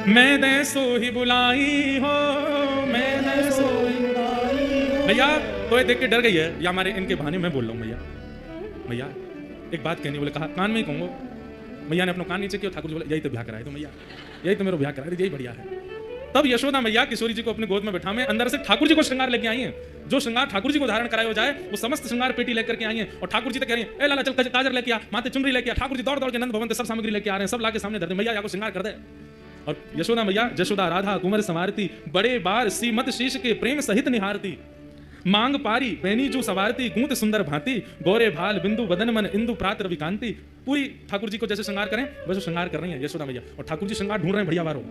मैं दे सो ही बुलाई हो, मैं दे सो ही बुलाई। भैया तो ये देख के डर गई है, या हमारे इनके बहाने मैं बोल रहा हूँ। मैया एक बात कहनी, बोले कहा कान में ही कहूँगा। मैया ने अपना कान नीचे किया, ठाकुर जी बोले यही तो ब्याह कराए, तो मैया यही तो मेरा ब्याह कराए, यही बढ़िया है। तब यशोदा मैया किशोरी जी को अपने गोद में बैठा में अंदर से ठाकुर जी को श्रृंगार लेके आई हैं। जो श्रृंगार ठाकुर जी को धारण कराया जाए वो समस्त श्रृंगार पेटी लेकर के आई हैं, और ठाकुर जी तक कह रही हैं ए लाला चल काजर लेके आ, माथे चुनरी लेके आ। ठाकुर जी दौड़ दौड़ के नंद भवन से सब सामग्री लेके आ रहे हैं, सब लाके सामने धर दे, मैया या को श्रृंगार कर दे। और यशोदा मैया जशोदा राधा कुंवर संवारती, बड़े बार सीमत शीश के प्रेम सहित निहारती, मांग पारी पैनी जू सवारती, गूंत सुंदर भांति, गोरे भाल बिंदु बदन मन इंदु प्रात रविकांति। पूरी ठाकुर जी को जैसे श्रृंगार करें वैसे श्रृंगार कर रही है यशोदा मैया, और ठाकुर जी श्रृंगार ढूंढ रहे हैं बढ़िया बार हो।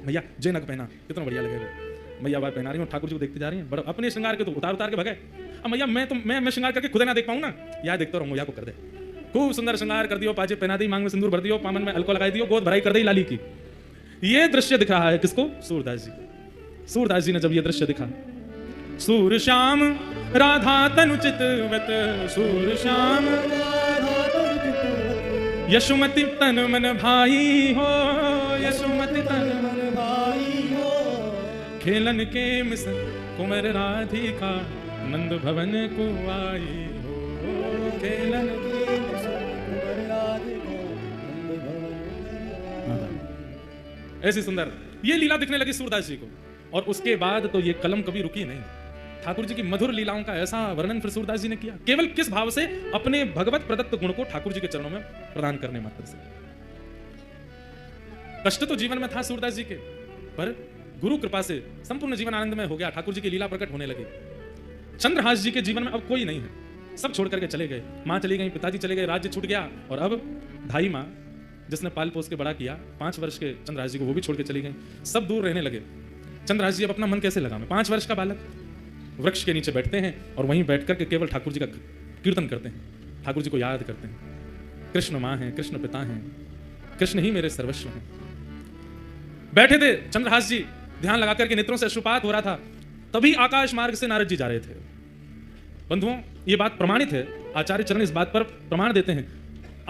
मैया जय नग पहना, कितना बढ़िया लगेगा। मैया बार पहना रही हूँ, ठाकुर जी को देखते जा रही हैं, बड़ा अपने श्रृंगार के तो उतार उतार के भगे। अब मैया मैं श्रृंगार करके खुद ना देख पाऊँ ना, या देखता रहूँ, मैया को कर दे। खूब सुंदर श्रृंगार कर दियो, पाजे पहना दी, मांग में सिंदूर भर दियो, पामन में अलको लगाई दियो, गोद भराई कर दी लाली की। ये दृश्य दिख रहा है किसको, सूरदास जी। सूरदास जी ने जब ये दृश्य दिखा, सूर श्याम राधा तनु चितवत, सूर श्याम यशुमति तन मन भाई हो, यशुमति तन मन
भाई हो,
खेलन के मिस कुंवर राधिका नंद भवन को आई हो, खेलन
के कुंवर राधिका नंद भवन।
ऐसी सुंदर ये लीला दिखने लगी सूरदास जी को, और उसके बाद तो ये कलम कभी रुकी नहीं। ठाकुर जी की मधुर लीलाओं का ऐसा वर्णन फिर सूरदास जी ने किया, केवल किस भाव से? अपने भगवत प्रदत्त गुण को ठाकुर जी के चरणों में प्रदान करने मात्र से। कष्ट तो जीवन में था सूरदास जी के, पर गुरु कृपा से संपूर्ण जीवन आनंदमय हो गया, ठाकुर जी की लीला प्रकट होने लगी। चंद्रहास जी के जीवन में अब कोई नहीं है, सब छोड़ करके चले गए। मां चली गई, पिताजी चले गए, राज्य छूट गया, और अब धाई मां जिसने पाल पोस के बड़ा किया 5 वर्ष के चंद्रहास जी को, वो भी छोड़ के चली गई। सब दूर रहने लगे। चंद्रहास जी अब अपना मन कैसे लगावे? 5 वर्ष का बालक वृक्ष के नीचे बैठते हैं और वहीं बैठ करके केवल ठाकुर जी का कीर्तन करते हैं, ठाकुर जी को याद करते हैं। कृष्ण मां है, कृष्ण पिता हैं, कृष्ण ही मेरे सर्वस्व हैं। बैठे थे चंद्रहास जी, ध्यान लगा करके नेत्रों से अश्रुपात हो रहा था। तभी आकाश मार्ग से नारद जी जा रहे थे। बंधुओं, ये बात प्रमाणित है, आचार्य चरण इस बात पर प्रमाण देते हैं।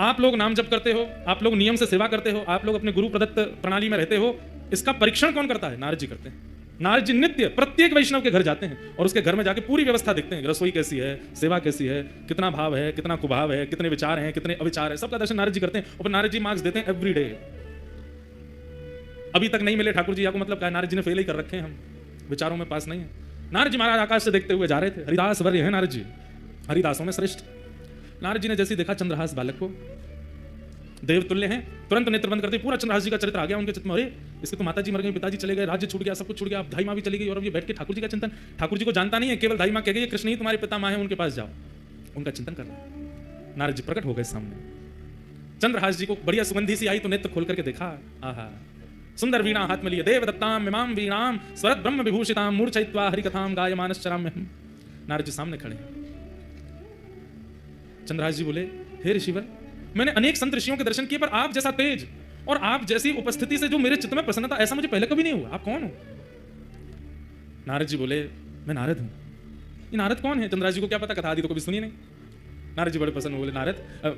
आप लोग नाम जप करते हो, आप लोग नियम से सेवा करते हो, आप लोग अपने गुरु प्रदत्त प्रणाली में रहते हो, इसका परीक्षण कौन करता है? नारद जी करते हैं। नारद जी नित्य प्रत्येक वैष्णव के घर जाते हैं और उसके घर में जाके पूरी व्यवस्था देखते हैं, रसोई कैसी है, सेवा कैसी है, कितना भाव है, कितना कुभाव है, कितने विचार हैं, कितने अविचार है, सबका दर्शन नारद जी करते हैं। और नारद जी मार्क्स देते हैं एवरी डे। अभी तक नहीं मिले ठाकुर जी, या को मतलब क्या? नारद जी ने फेल ही कर रखे हैं, हम विचारों में पास नहीं है। नारद जी महाराज आकाश से देखते हुए जा रहे थे। हरिदास वर्य है नारद जी, हरिदासों में श्रेष्ठ। नारद जी ने जैसे देखा चंद्रहास बालक को, देवतुल्य हैं, तुरंत नेत्र बंद करते पूरा चंद्रहास जी का चरित्र आ गया उनके चित्त में। अरे इसके तो माताजी मर गई, पिताजी चले गए, राज्य छूट गया, सब कुछ छूट गया, अब धाई माँ भी चली गई, और अब ये बैठ के ठाकुर जी का चिंतन। ठाकुर जी को जानता नहीं है, केवल धाई माँ कह गई कृष्ण ही तुम्हारे पिता माँ है, उनके पास जाओ, उनका चिंतन कर रहा है। नारद जी प्रकट हो गए सामने। चंद्रहास जी को बढ़िया सुगंधी सी आई तो नेत्र खोल करके देखा, आहा सुंदर वीणा हाथ में लिए, देव दत्ताम इमाम वीणाम स्वरत ब्रह्म विभूषिताम मूर्छयित्वा हरिकथाम गायमानश्चराम्यहम्। नारद जी सामने खड़े हैं। चंद्रहास जी बोले, हे ऋषिवर, मैंने अनेक संत ऋषियों के दर्शन किए, पर आप जैसा तेज और आप जैसी उपस्थिति से जो मेरे चित्त में प्रसन्नता, ऐसा मुझे पहले कभी नहीं हुआ। आप कौन हो? नारद जी बोले, मैं नारद हूं। ये नारद कौन है? चंद्रहास जी को क्या पता, कथा आदि तो कभी सुनी नहीं। नारद जी बड़े प्रसन्न बोले, नारद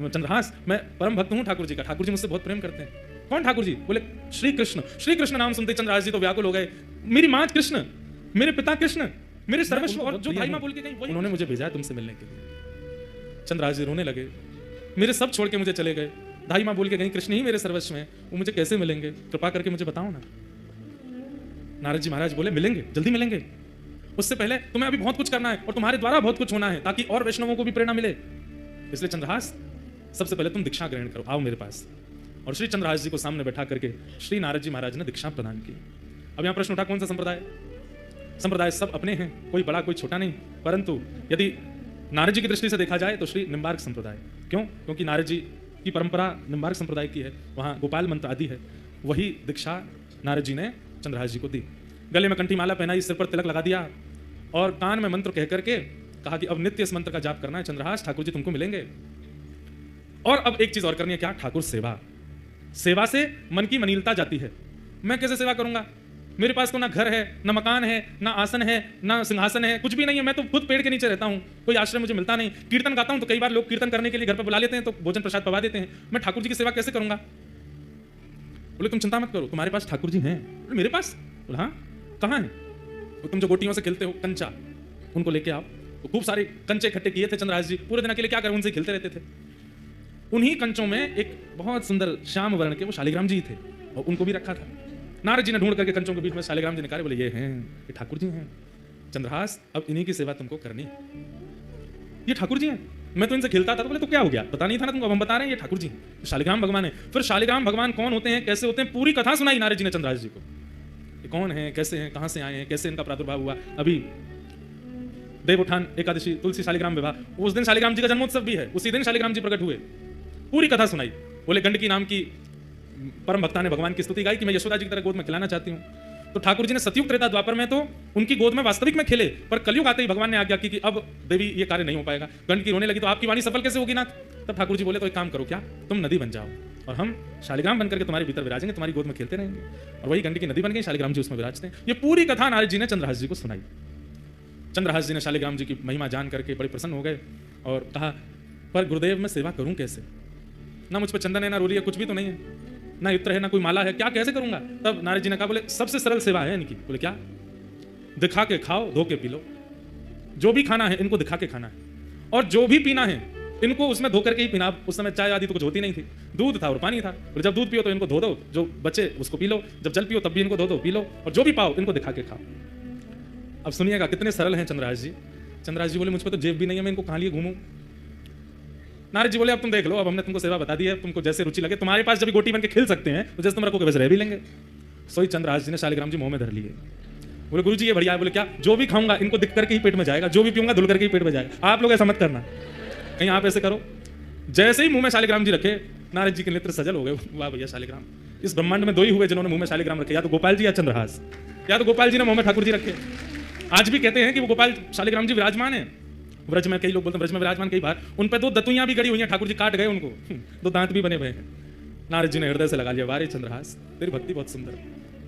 चंद्रहास, मैं परम भक्त हूं ठाकुर जी का, ठाकुर जी मुझसे बहुत प्रेम करते हैं। कौन ठाकुर जी? बोले श्री कृष्ण। श्री कृष्ण नाम सुनते चंद्रहास जी तो व्याकुल हो गए। मेरी मां कृष्ण, मेरे पिता कृष्ण, मेरे सर्वस्व, और जो भाई मां बोल के गई वही उन्होंने मुझे भेजा है तुमसे मिलने के लिए। चंद्रहास जी रोने लगे, मेरे सब छोड़ के मुझे चले गए, धाई मां बोल के गई कृष्ण ही मेरे सर्वस्व में, वो मुझे कैसे मिलेंगे? कृपा करके मुझे बताओ ना। नारद जी महाराज बोले, मिलेंगे, जल्दी मिलेंगे। उससे पहले तुम्हें अभी बहुत कुछ करना है और तुम्हारे द्वारा बहुत कुछ होना है, ताकि और वैष्णवों को भी प्रेरणा मिले। इसलिए चंद्रहास, सबसे पहले तुम दीक्षा ग्रहण करो, आओ मेरे पास। और श्री चंद्रहास जी को सामने बैठा करके श्री नारद जी महाराज ने दीक्षा प्रदान की। अब यहाँ प्रश्न उठा, कौन सा संप्रदाय? संप्रदाय सब अपने हैं, कोई बड़ा कोई छोटा नहीं, परंतु यदि नारद जी की दृष्टि से देखा जाए तो श्री निम्बार्क संप्रदाय। क्यों? क्योंकि नारद जी की परंपरा निम्बार्क संप्रदाय की है, वहाँ गोपाल मंत्र आदि है। वही दीक्षा नारद जी ने चंद्रहास जी को दी। गले में कंठी माला पहनाई, सिर पर तिलक लगा दिया और कान में मंत्र कह करके कहा कि अब नित्य इस मंत्र का जाप करना है चंद्रहास, ठाकुर जी तुमको मिलेंगे। और अब एक चीज और करनी है, क्या? ठाकुर सेवा। सेवा से मन की मनीलता जाती है। मैं कैसे सेवा करूंगा? मेरे पास तो ना घर है, ना मकान है, ना आसन है, ना सिंहासन है, कुछ भी नहीं है। मैं तो खुद पेड़ के नीचे रहता हूँ, कोई आश्रय मुझे मिलता नहीं। कीर्तन गाता हूँ तो कई बार लोग कीर्तन करने के लिए घर पर बुला लेते हैं, तो भोजन प्रसाद पवा देते हैं। मैं ठाकुर जी की सेवा कैसे करूंगा? बोले तुम चिंता मत करो, तुम्हारे पास ठाकुर जी हैं। बोले मेरे पास? बोले हाँ, कहाँ है? तो तुम जो गोटियों से खेलते हो कंचा, उनको लेके आओ। तो खूब सारे कंचे इकट्ठे किए थे चंद्रहास जी, पूरे दिन अकेले क्या करें, उनसे खेलते रहते थे। उन्हीं कंचों में एक बहुत सुंदर श्याम वर्ण के वो शालिग्राम जी थे, और उनको भी रखा था। नारद जी ने ढूंढ करके कंचों के बीच में शालिग्राम जी निकाले, बोले ये हैं, ये ठाकुर जी हैं। चंद्रहास, अब इन्हीं की सेवा तुमको करनी है। ये ठाकुर जी हैं, मैं तो इनसे खेलता था। तो बोले तो क्या हो गया, पता नहीं था ना तुमको, अब हम बता रहे हैं ये ठाकुर जी हैं, शालिग्राम भगवान है। फिर शालिग्राम भगवान कौन होते हैं, कैसे होते हैं, पूरी कथा सुनाई नारद जी ने चंद्रहास जी को। ये कौन है, कैसे हैं, कहां से आए हैं, कैसे इनका प्रादुर्भाव हुआ। अभी देव उठान एकादशी, तुलसी शालिग्राम विवाह, उस दिन शालिग्राम जी का जन्मोत्सव भी है, उसी दिन शालिग्राम जी प्रकट हुए। पूरी कथा सुनाई। बोले गंडकी नाम की परम भक्ता ने भगवान की स्तुति गाई कि मैं यशोदा जी की तरह गोद में खिलाना चाहती हूँ। तो ठाकुर जी ने सतयुग त्रेता द्वापर में तो उनकी गोद में वास्तविक में खेले, पर कलयुग आते ही भगवान ने आज्ञा की कि अब देवी ये कार्य नहीं हो पाएगा। गंडकी रोने लगी, तो आपकी वाणी सफल कैसे होगी नाथ? तब ठाकुर जी बोले, तो एक काम करो, क्या तुम नदी बन जाओ और हम शालिग्राम बनकर के तुम्हारे भीतर विराजेंगे, तुम्हारी गोद में खेलते रहेंगे। और वही गंडकी नदी बन गई, शालिग्राम जी उसमें विराजते हैं। ये पूरी कथा नारद जी ने चंद्रहास जी को सुनाई। चंद्रहास जी ने शालिग्राम जी की महिमा जान करके बड़े प्रसन्न हो गए और कहा, पर गुरुदेव मैं सेवा करूं कैसे? ना मुझ पे चंदन है, ना रोली है, कुछ भी तो नहीं है, ना इत्र है, ना कोई माला है, क्या कैसे करूंगा? तब नारद जी ने कहा, बोले सबसे सरल सेवा है इनकी। बोले क्या? दिखा के खाओ, धो के पी लो। जो भी खाना है इनको दिखा के खाना है, और जो भी पीना है इनको उसमें धो करके ही पीना। उस समय चाय आदि तो कुछ होती नहीं थी, दूध था और पानी था। बोले जब दूध पियो तो इनको धो दो, जो बचे उसको पी लो, जब जल पियो तब भी इनको धो दो, पी लो, और जो भी पाओ इनको दिखा के खाओ। अब सुनिएगा कितने सरल हैं चंद्रहास जी। चंद्रहास जी बोले मुझ पर तो जेब भी नहीं है, मैं इनको कहाँ लिए घूमूं? नारद जी बोले अब तुम देख लो, अब हमने तुमको सेवा बता दी है, तुमको जैसे रुचि लगे, तुम्हारे पास जब गोटी बन के खेल सकते हैं तो जैसे तुम रखोगे वैसे रह भी लेंगे। सोई चंद्रहास जी ने शालिग्राम जी मुंह में धर लिए। बोले गुरु जी ये बढ़िया है। बोले क्या? जो भी खाऊंगा इनको दिख करके ही पेट में जाएगा, जो भी पीऊंगा धुल करके ही पेट में जाएगा। आप लोग ऐसा मत करना, कहीं आप ऐसे करो। जैसे ही मुंह में शालिग्राम जी रखे, नारद जी के नेत्र सजल हो गए। वाह भैया शालिग्राम, इस ब्रह्मांड में दो ही हुए जिन्होंने मुंह में शालिग्राम रखे, या तो गोपाल जी या चंद्रहास। या तो गोपाल जी ने मुंह में ठाकुर जी रखे। आज भी कहते हैं कि वो गोपाल शालिग्राम जी विराजमान है ब्रज में। कई लोग बोलते हैं ब्रज में विराजमान, कई बार उन पर दो दतुइयां भी गड़ी हुई हैं, ठाकुर जी काट गए उनको, दो दांत भी बने हुए हैं। नारद जी ने हृदय से लगा लिया, वारे चंद्रहास तेरी भक्ति बहुत सुंदर।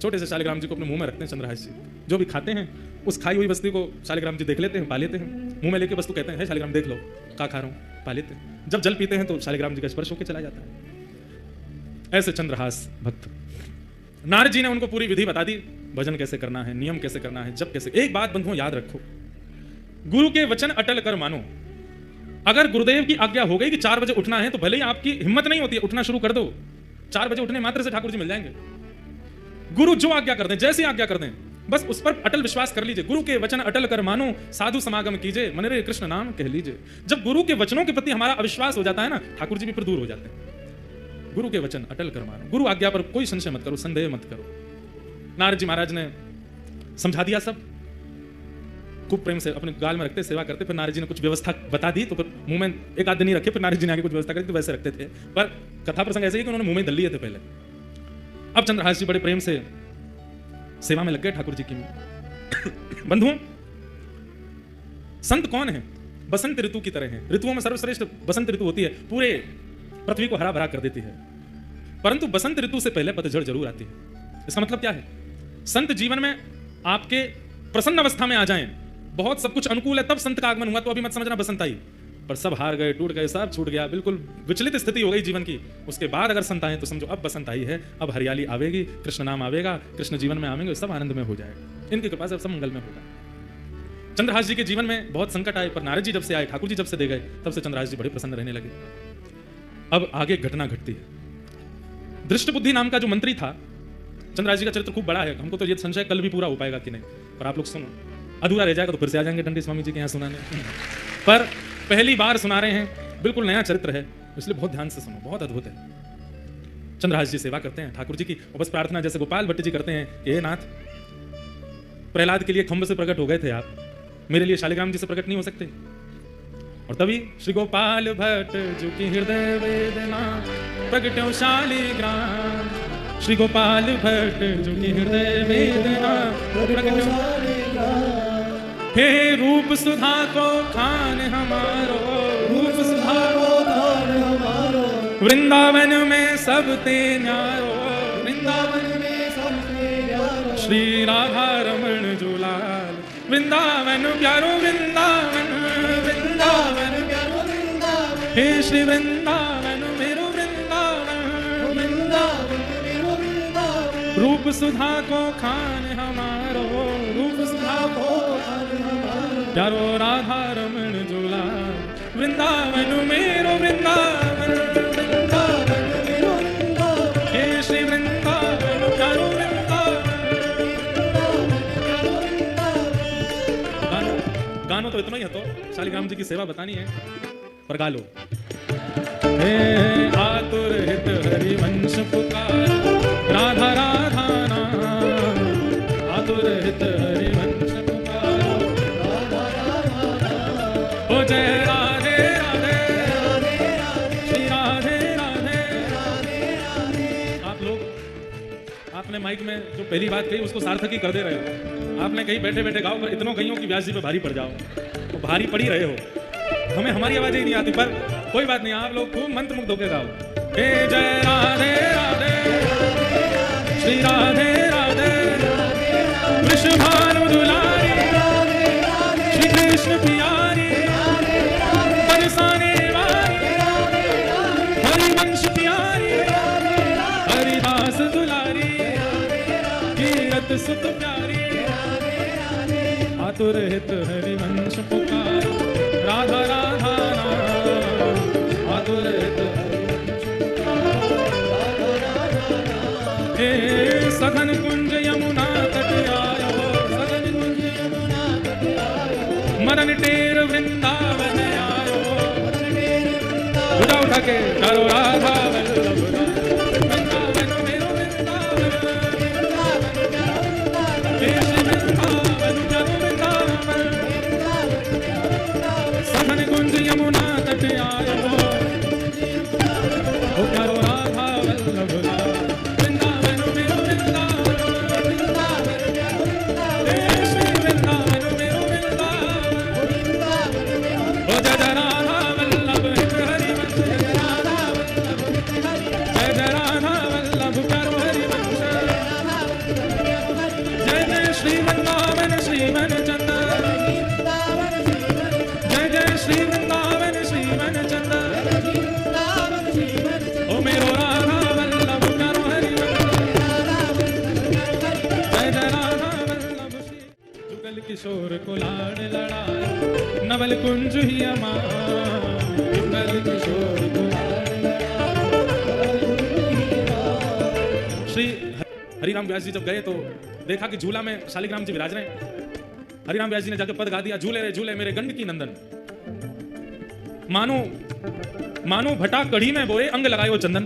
छोटे से शालिग्राम जी को अपने मुंह में रखते हैं चंद्रहास जी। जो भी खाते हैं उस खाई हुई वस्तु को शालिग्राम जी देख लेते हैं, पा लेते हैं। मुंह में लेके वस्तु कहते हैं शालिग्राम देख लो क्या खा रहा हूं, पा लेते हैं। जब जल पीते हैं तो शालिग्राम जी का स्पर्श होकर चला जाता है। ऐसे चंद्रहास भक्त। नारद जी ने उनको पूरी विधि बता दी, भजन कैसे करना है, नियम कैसे करना है, जब कैसे। एक बात बंधुओं याद रखो, गुरु के वचन अटल कर मानो। अगर गुरुदेव की आज्ञा हो गई कि 4 बजे उठना है तो भले ही आपकी हिम्मत नहीं होती है, उठना शुरू कर दो। 4 बजे उठने मात्र से ठाकुर जी मिल जाएंगे। गुरु जो आज्ञा कर दें, जैसी आज्ञा कर दें, बस उस पर अटल विश्वास कर लीजिए। गुरु के वचन अटल कर मानो, साधु समागम कीजिए, मन रे कृष्ण नाम कह लीजिए। जब गुरु के वचनों के प्रति हमारा अविश्वास हो जाता है ना, ठाकुर जी भी फिर दूर हो जाते हैं। गुरु के वचन अटल कर मानो, गुरु आज्ञा पर कोई संशय मत करो, संदेह मत करो। नारद जी महाराज ने समझा दिया सब, खूब प्रेम से अपने गाल में रखते, सेवा करते। फिर नारद जी ने कुछ व्यवस्था बता दी, तो फिर मुंह में एक आध दिन ही रखे, फिर नारद जी ने आगे कुछ व्यवस्था करी, तो वैसे रखते थे। पर कथा प्रसंग ऐसे ही कि उन्होंने मुंह में दल लिए थे पहले। अब चंद्रहास जी बड़े प्रेम से सेवा में लग गए ठाकुर जी की। बंधुओं, संत कौन है? बसंत ऋतु की तरह है। ऋतुओं में सर्वश्रेष्ठ बसंत ऋतु होती है, पूरे पृथ्वी को हरा भरा कर देती है। परंतु बसंत ऋतु से पहले पतझड़ जरूर आती है। इसका मतलब क्या है? संत जीवन में आपके प्रसन्न अवस्था में आ जाएं, बहुत सब कुछ अनुकूल है, तब संत का आगमन हुआ, तो अभी मत समझना बसंत आई। पर सब हार गए, टूट गए, सब छूट गया, बिल्कुल विचलित स्थिति हो गई जीवन की। उसके बाद अगर संत आए तो समझो अब बसंत आई है, अब हरियाली आवेगी, कृष्ण नाम आवेगा, कृष्ण जीवन में आवेंगे, सब आनंद में हो जाएगा। इनकी कृपा से सब मंगल में होगा। चंद्रहास जी के जीवन में बहुत संकट आए, पर नारद जी जब से आए, ठाकुर जी जब से दे गए, तब से चंद्रहास जी बड़े प्रसन्न रहने लगे। अब आगे घटना घटती है। दृष्ट बुद्धि नाम का जो मंत्री था, चंद्रहास जी का चरित्र खूब बड़ा है, हमको तो ये संशय कल भी पूरा हो पाएगा कि नहीं, पर आप लोग सुनो, अधूरा रह जाएगा तो फिर से आ जाएंगे डंडी स्वामी जी के यहाँ सुनाने। पर पहली बार सुना रहे हैं, बिल्कुल नया चरित्र है, इसलिए बहुत ध्यान से सुनो, बहुत अद्भुत है। चंद्रहास जी सेवा करते हैं ठाकुर जी की, और बस प्रार्थना जैसे गोपाल भट्ट जी करते हैं कि हे नाथ, प्रहलाद के लिए खंभ से प्रकट हो गए थे आप, मेरे लिए शालिग्राम जी से प्रकट नहीं हो सकते? और तभी श्री गोपाल भट्ट जो की हृदय वेदना प्रकटो शालिग्राम, श्री गोपाल भट्ट जो की हृदय वेदना प्रकटो शालिग्राम। हे रूप सुधा को खान हमारो, रूप सुधा को खान हमारो, वृंदावन में सब ते न्यारो, वृंदावन में सब ते न्यारो, श्री राधा रमण जुलाल, वृंदावन प्यारो वृंदावन, वृंदावन प्यारो वृंदावन, हे श्री वृंदावन मेरो वृंदावन, वृंदावन मेरो वृंदावन, रूप सुधा को खान हमारो, रूप सुधा को प्यारो राधा रमण जुलाल, वृंदावन मेरो वृंदावन, वृंदावन मेरो वृंदावन, हे श्री वृंदावन प्यारो वृंदावन। गानो तो इतना ही है, तो शालिग्राम जी की सेवा बतानी है, पर गा लो। हे आतुर हित हरिवंश पुकार, राधा राधा नाम, आतुर हित हरिवंश पुकार, ओ जय राधे राधे, श्री राधे राधे। आप लोग, आपने माइक में जो पहली बात कही उसको सार्थक ही कर दे रहे हो। आपने कहीं बैठे बैठे गाओ, पर इतनों कहियों कि व्यास जी पे भारी पड़ जाओ, तो भारी पड़ ही रहे हो। हमें हमारी आवाजें ही नहीं आती, पर कोई बात नहीं, आप लोग खूब मंत्र मुग्ध होकर गाओ। हे जय राधे राधे, श्री राधे राधे, वृषभानु दुलारी, श्री कृष्ण प्यारी, बरसाने वाली, हरिवंश सुत प्यारी आतुर हित हरिवंश पुकार राधा राधा नाम आतुर हित हे सघन कुंज यमुना तट आयो सघन कुंज यमुना तट आयो मदन टेर वृंदावन आयो उठा उठा के करो राधा वल्लभ वृंदावन मेरो वृंदावन हे श्री वृंदावन करो वृंदावन सघन कुंज यमुना तट आयो ओ करो राधा वल्लभ वृंदावन मेरो वृंदावन हे श्री वृंदावन मेरो वृंदावन ओ जय जय राधा वल्लभ हरिवंश जय जय राधा वल्लभ करो हरिवंश जय जय श्री वृंदावन श्रीमन चंद जय जय श्री वृंदावन श्रीमन चंद ओ मेरो राधा वल्लभ करो हरिवंश जय जय राधा वल्लभ श्री जुगल किशोर को लाड़ लड़ाया नवल कुंज ही अमां जुगल किशोर को श्री हरिराम व्यास जी जब गए तो देखा कि झूला में शालिग्राम जी विराज रहे हैं। हरिराम व्यास जी ने जाकर पद गा दिया, झूले रे झूले मेरे गंडकी नंदन। मानो भटा कड़ी में बोए अंग लगाए वो चंदन।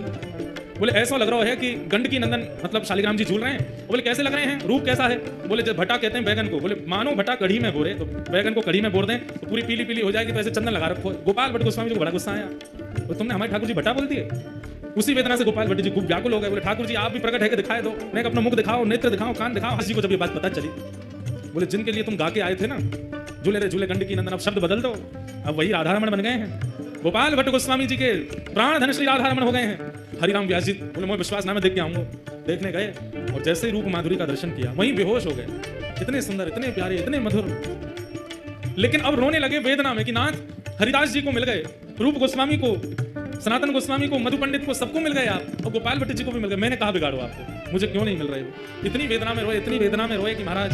बोले ऐसा लग रहा है कि गंडकी नंदन मतलब शालिग्राम जी झूल रहे हैं। बोले कैसे लग रहे हैं, रूप कैसा है? बोले जब भटा कहते हैं बैगन को, बोले मानो भटा कड़ी में बोरे, तो बैगन को कड़ी में बोर दें तो पूरी पीली पीली हो जाएगी, तो ऐसे चंदन लगा रखो। गोपाल भट्ट गोस्वामी जी को बड़ा गुस्सा आया, तो तुमने हमारे ठाकुर जी भट्टा बोल दिए। उसी वेदना से गोपाल भट्ट जी खूब व्याकुल हो गए। बोले ठाकुर जी आप भी प्रकट है कि दिखाए दो, नहीं अपना मुख दिखाओ, नेत्र दिखाओ, कान दिखाओ। हंसी को जब ये बात पता चली, बोले जिनके लिए तुम गा के आए थे ना झूले रे झूले गंडकी नंदन, अब शब्द बदल दो, अब वही राधारमण बन गए हैं। गोपाल भट्ट गोस्वामी जी के प्राण धन श्री राधारमण हो गए हैं। हरिराम व्यास जी बोले मुझे विश्वास ना, मैं देख के आऊंगा। देखने गए और जैसे ही रूप माधुरी का दर्शन किया वहीं बेहोश हो गए। इतने सुंदर, इतने प्यारे, इतने मधुर, लेकिन अब रोने लगे वेदना में कि नाथ हरिदास जी को मिल गए, रूप गोस्वामी को, सनातन गोस्वामी को, मधु पंडित को, सबको मिल गए आप, और गोपाल भट्ट जी को भी मिल गए। मैंने कहा बिगाड़ो आपको, मुझे क्यों नहीं मिल रहे? इतनी वेदना में रोए, इतनी वेदना में रोए कि महाराज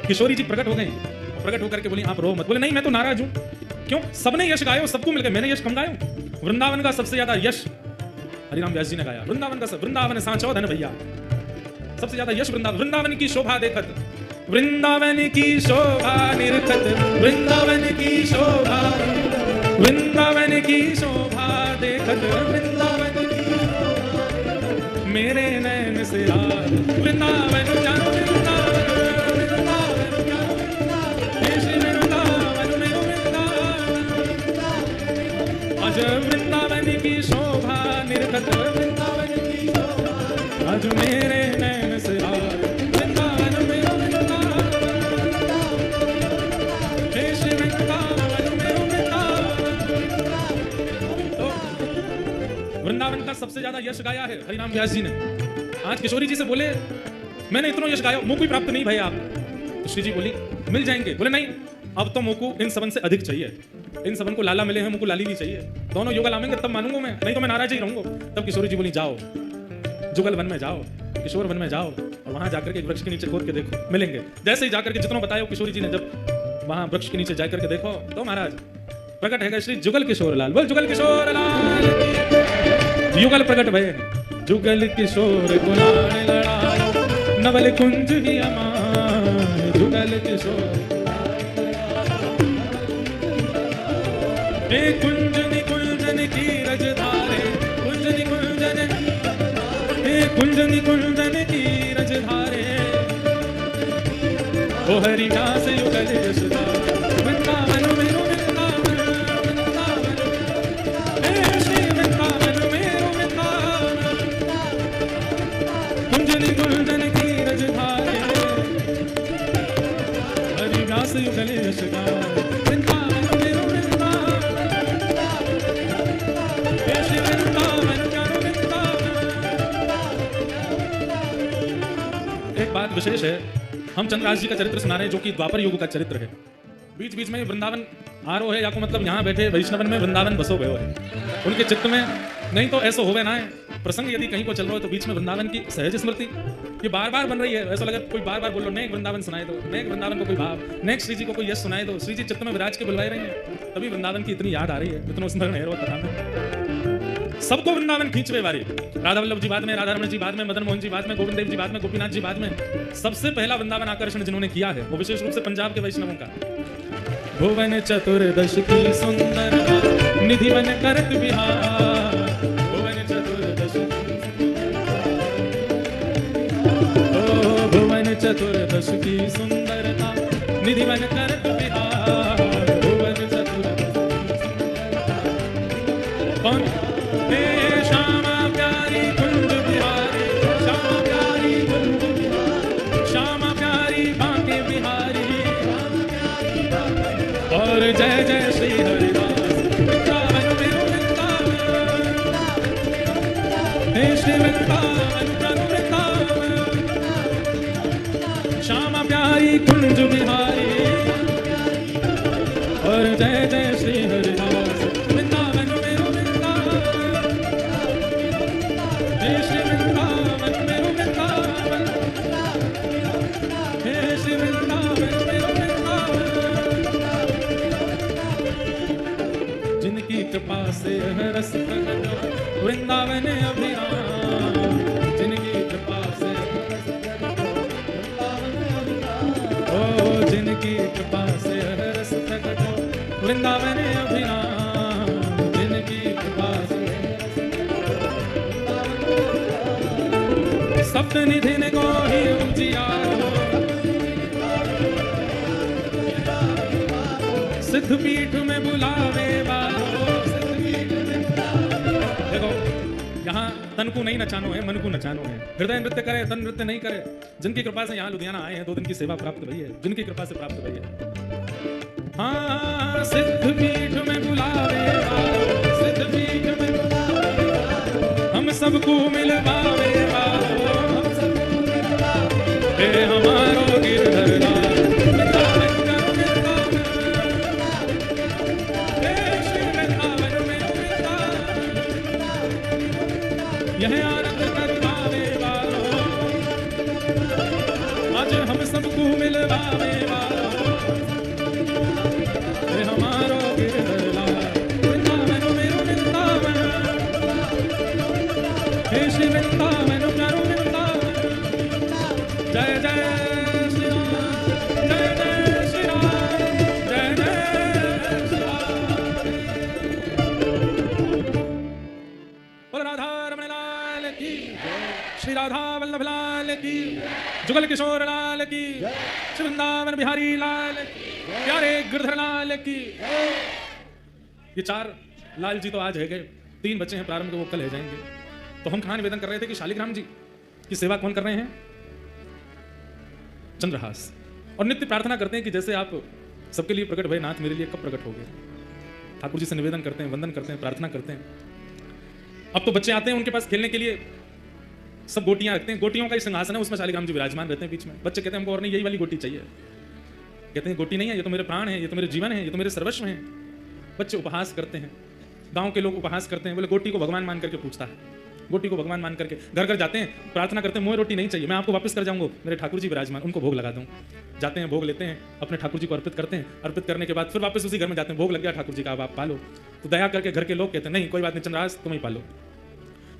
किशोरी जी प्रकट हो गए। प्रकट होकर के बोली आप रो मत। बोले नहीं मैं तो नाराज हूं। क्यों? सबने यश गाया, सबको मिल गए, मैंने यश कम गाया? वृंदावन का सबसे ज्यादा यश हरिराम व्यास जी ने गाया। वृंदावन का सब, वृंदावन सांचो धन भैया, सबसे ज्यादा यश वृंदावन। वृंदावन की शोभा देखत, वृंदावन की शोभा निरखत, वृंदावन की शोभा, वृंदावन की शोभा देखत, वृंदावन की शोभा मेरे नैन से आज वृंदावन जानो वृंदावन, वृंदावन जानो वृंदावन, हे श्री वृंदावन मेरो वृंदावन। आज वृंदावन की शोभा निरखत, वृंदावन की शोभा आज मेरे नैन से आज वृंदावन मेरो वृंदावन, हे श्री वृंदावन मेरो वृंदावन। वृंदावन का सबसे ज्यादा यश गाया है हरिराम व्यास जी ने। आज किशोरी जी से बोले मैंने इतना यश गाया, मुझको प्राप्त नहीं भाई आप? तो श्री जी बोली मिल जाएंगे। बोले नहीं, अब तो मुझको इन सबन से अधिक चाहिए। इन सबन को लाला मिले हैं, मुझको लाली भी चाहिए। दोनों योगा लामेंगे तब मानूंगा मैं, नहीं तो मैं नाराज ही रहूंगा। तब किशोरी जी बोली जाओ जुगल वन में जाओ, किशोर वन में जाओ, और वहां जाकर के एक वृक्ष के नीचे खोद के देखो, मिलेंगे। जैसे ही जाकर के जितना बताया किशोरी जी ने, जब वहां वृक्ष के नीचे जाकर के देखो तो महाराज प्रकट है श्री जुगल किशोर लाल। बोल जुगल किशोर लाल, युगल प्रकट भय। जुगल किशोर गुलाल लड़ायो नवल कुंज ही अमां, जुगल किशोर हे कुंजनी कुंजन की रजधारे, कुंजनी कुंजन, हे कुंजनी कुंजन की रजधारे, ओ हरिदास युगल यशदा वृंदावन मेरो वृंदावन, वृंदावन हे श्री वृंदावन मेरो वृंदावन। कुंजनी कुंजन की रजधारे, हरिदास युगल यशदा वृंदावन मेरो वृंदावन, हे श्री वृंदावन मेरो वृंदावन। एक बात विशेष है, हम चंद्रदास जी का चरित्र सुना रहे हैं जो कि द्वापर युग का चरित्र है। बीच बीच में वृंदावन आरो है, या को मतलब यहाँ बैठे वैष्णवन में वृंदावन बसो गयो है उनके चित्त में। नहीं तो ऐसा होवे ना है प्रसंग यदि कहीं को चल रहा हो तो बीच में वृंदावन की सहज स्मृति ये बार बार बन रही है। ऐसा लगा कोई बार बार बोल लो, नेक वृंदावन सुनाए दो, नेक वृंदावन को कोई भाव, नेक श्री जी को कोई यश सुनाए दो। श्री जी चित्त में विराज के बुलवाए रही हैं, तभी वृंदावन की इतनी याद आ रही है, इतना स्मरण है वो कथा में। सबको वृंदावन खींचवे वारी, राधा वल्लभ जी बाद में, राधा रमण जी बाद में, मदन मोहन जी बाद में, गोविंद देव जी बाद में, गोपीनाथ जी बाद में। सबसे पहला वृंदावन आकर्षण जिन्होंने किया है वो विशेष रूप से पंजाब के वैष्णवों का। भुवन चतुर्दश की सुंदर निधि वन करत विहार, भुवन चतुर्दश भुवन चतुर्दश की सुंदरता निधि वन करत विहार, भुवन चतुर्दश कौन हे श्यामा प्यारी कुंज बिहारी, श्यामा प्यारी कुंज बिहारी, श्यामा प्यारी बांके बिहारी, और जय जय श्री हरिदास वृंदावन मेरो वृंदावन, हे श्री वृंदावन प्रभु वृंदावन, श्यामा प्यारी कुंज बिहारी, और जय जय श्री हरिदास वृंदावन मेरो वृंदावन, हे श्री वृंदावन मेरो वृंदावन, हे श्री वृंदावन मेरो वृंदावन, जिनकी कृपा से है रस प्रगट वृंदावन अभिराम, जिनकी कृपा से ओ जिनकी कृपा से है रस प्रगट वृंदावन अभिराम, जिनकी कृपा से सप्त निधिन को ही उजियारो, सिद्ध पीठ में बुलावे वालो। देखो यहाँ तन को नहीं नचानो है, मन को नचानो है। हृदय नृत्य करे, तन नृत्य नहीं करे। जिनकी कृपा से यहाँ लुधियाना आए हैं, 2 दिन की सेवा प्राप्त भई है, जिनकी कृपा से प्राप्त भई है। हाँ सिद्ध पीठ में बुलावे वालो, सिद्ध पीठ में बुलावे वालो, हम सबको मिलवावे वालो, हम सबको मिलवावे, हे हमारो गिरधर लाल यह आनंद करवावे वालो, आज हम सबको मिलवावे वालो, हे हमारो गिरधर लाल वृंदावन मेरो वृंदावन, हे श्री वृंदावन प्यारो वृंदावन, जय जय श्री राम, जय जय श्री राम, जय जय श्री राम। बोल राधा रमण लाल की, श्री राधा वल्लभ लाल की, जुगल किशोर लाल की, श्री वृंदावन बिहारी लाल की, प्यारे गिरधर लाल की। ये 4 लाल जी तो आज है गए, 3 बच्चे हैं प्रारंभ के, वो कल है जाएंगे। तो हम कहाँ निवेदन कर रहे थे कि शालिग्राम जी की सेवा कौन कर रहे हैं? चंद्रहास। और नित्य प्रार्थना करते हैं कि जैसे आप सबके लिए प्रकट भय नाथ, मेरे लिए कब प्रकट हो गए। ठाकुर जी से निवेदन करते हैं, वंदन करते हैं, प्रार्थना करते हैं। अब तो बच्चे आते हैं उनके पास खेलने के लिए, सब गोटियां रखते हैं, गोटियों का ही सिंहासन है, उसमें शालिग्राम जी विराजमान रहते हैं बीच में। बच्चे कहते हैं हमको और नहीं, यही वाली गोटी चाहिए। कहते हैं गोटी नहीं है, ये तो मेरे प्राण है, ये तो मेरे जीवन है, ये तो मेरे सर्वस्व है। बच्चे उपहास करते हैं, गांव के लोग उपहास करते हैं, बोले गोटी को भगवान मान करके पूछता है, गोटी को भगवान मान करके घर घर जाते हैं, प्रार्थना करते हैं, मोए रोटी नहीं चाहिए, मैं आपको वापस कर जाऊंगा, मेरे ठाकुर जी विराजमान, उनको भोग लगा दूं। जाते हैं, भोग लेते हैं, अपने ठाकुर जी को अर्पित करते हैं, अर्पित करने के बाद फिर वापस उसी घर में जाते हैं, भोग लग गया ठाकुर जी का, अब आप पालो। तो दया करके घर के लोग कहते हैं नहीं कोई बात नहीं चंद्रहास तुम ही पालो।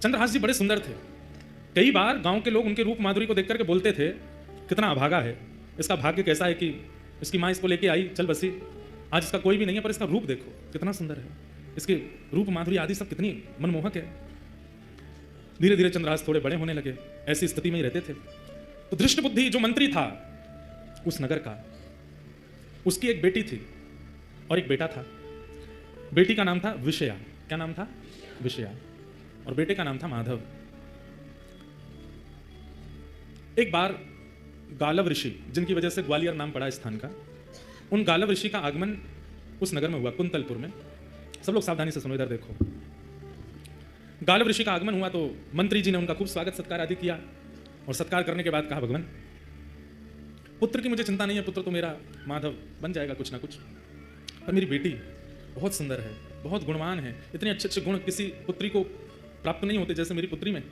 चंद्रहास जी बड़े सुंदर थे। कई बार गांव के लोग उनके रूप माधुरी को देख करके बोलते थे कितना अभागा है, इसका भाग्य कैसा है कि इसकी माँ इसको लेके आई चल बसी, आज इसका कोई भी नहीं है पर इसका रूप देखो कितना सुंदर है, इसके रूप माधुरी आदि सब कितनी मनमोहक है। धीरे धीरे चंद्रहास थोड़े बड़े होने लगे, ऐसी स्थिति में ही रहते थे। तो धृष्ट बुद्धि जो मंत्री था उस नगर का, उसकी एक बेटी थी और एक बेटा था। बेटी का नाम था विषया। क्या नाम था? विषया। और बेटे का नाम था माधव। एक बार गालव ऋषि, जिनकी वजह से ग्वालियर नाम पड़ा स्थान का, उन गालव ऋषि का आगमन उस नगर में हुआ, कुंतलपुर में। सब लोग सावधानी से सुनो, इधर देखो। गालव ऋषि का आगमन हुआ तो मंत्री जी ने उनका खूब स्वागत सत्कार आदि किया, और सत्कार करने के बाद कहा भगवान पुत्र की मुझे चिंता नहीं है, पुत्र तो मेरा माधव बन जाएगा कुछ ना कुछ, पर मेरी बेटी बहुत सुंदर है, बहुत गुणवान है, इतने अच्छे अच्छे गुण किसी पुत्री को प्राप्त नहीं होते जैसे मेरी पुत्री में।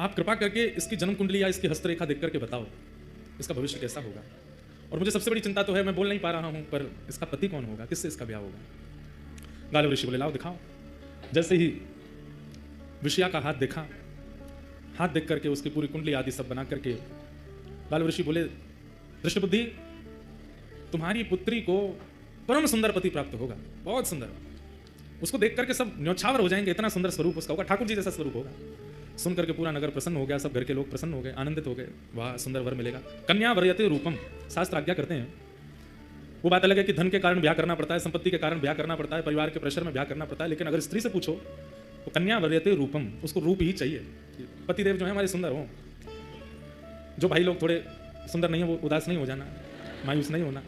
आप कृपा करके इसकी जन्म कुंडली या इसकी हस्तरेखा देख करके बताओ इसका भविष्य कैसा होगा। और मुझे सबसे बड़ी चिंता तो है, मैं बोल नहीं पा रहा हूं, पर इसका पति कौन होगा, किससे इसका ब्याह होगा। गालव ऋषि बोले लाओ दिखाओ। जैसे ही विषया का हाथ देखा, हाथ देख करके उसकी पूरी कुंडली आदि सब बना करके गालव ऋषि बोले दृष्टबुद्धि, तुम्हारी पुत्री को परम सुंदर पति प्राप्त होगा, बहुत सुंदर। उसको देख करके सब न्यौछावर हो जाएंगे, इतना सुंदर स्वरूप उसका होगा, ठाकुर जी जैसा स्वरूप होगा। सुन करके पूरा नगर प्रसन्न हो गया, सब घर के लोग प्रसन्न हो गए, आनंदित हो गए, वाह सुंदर वर मिलेगा। कन्या वरयते रूपम, शास्त्र आज्ञा करते हैं। वो बात अलग है कि धन के कारण ब्याह करना पड़ता है, संपत्ति के कारण ब्याह करना पड़ता है, परिवार के प्रेशर में ब्याह करना पड़ता है, लेकिन अगर स्त्री से पूछो तो कन्या वरयते रूपम, उसको रूप ही चाहिए। पतिदेव जो है हमारे सुंदर हो। जो भाई लोग थोड़े सुंदर नहीं है वो उदास नहीं हो जाना, मायूस नहीं होना।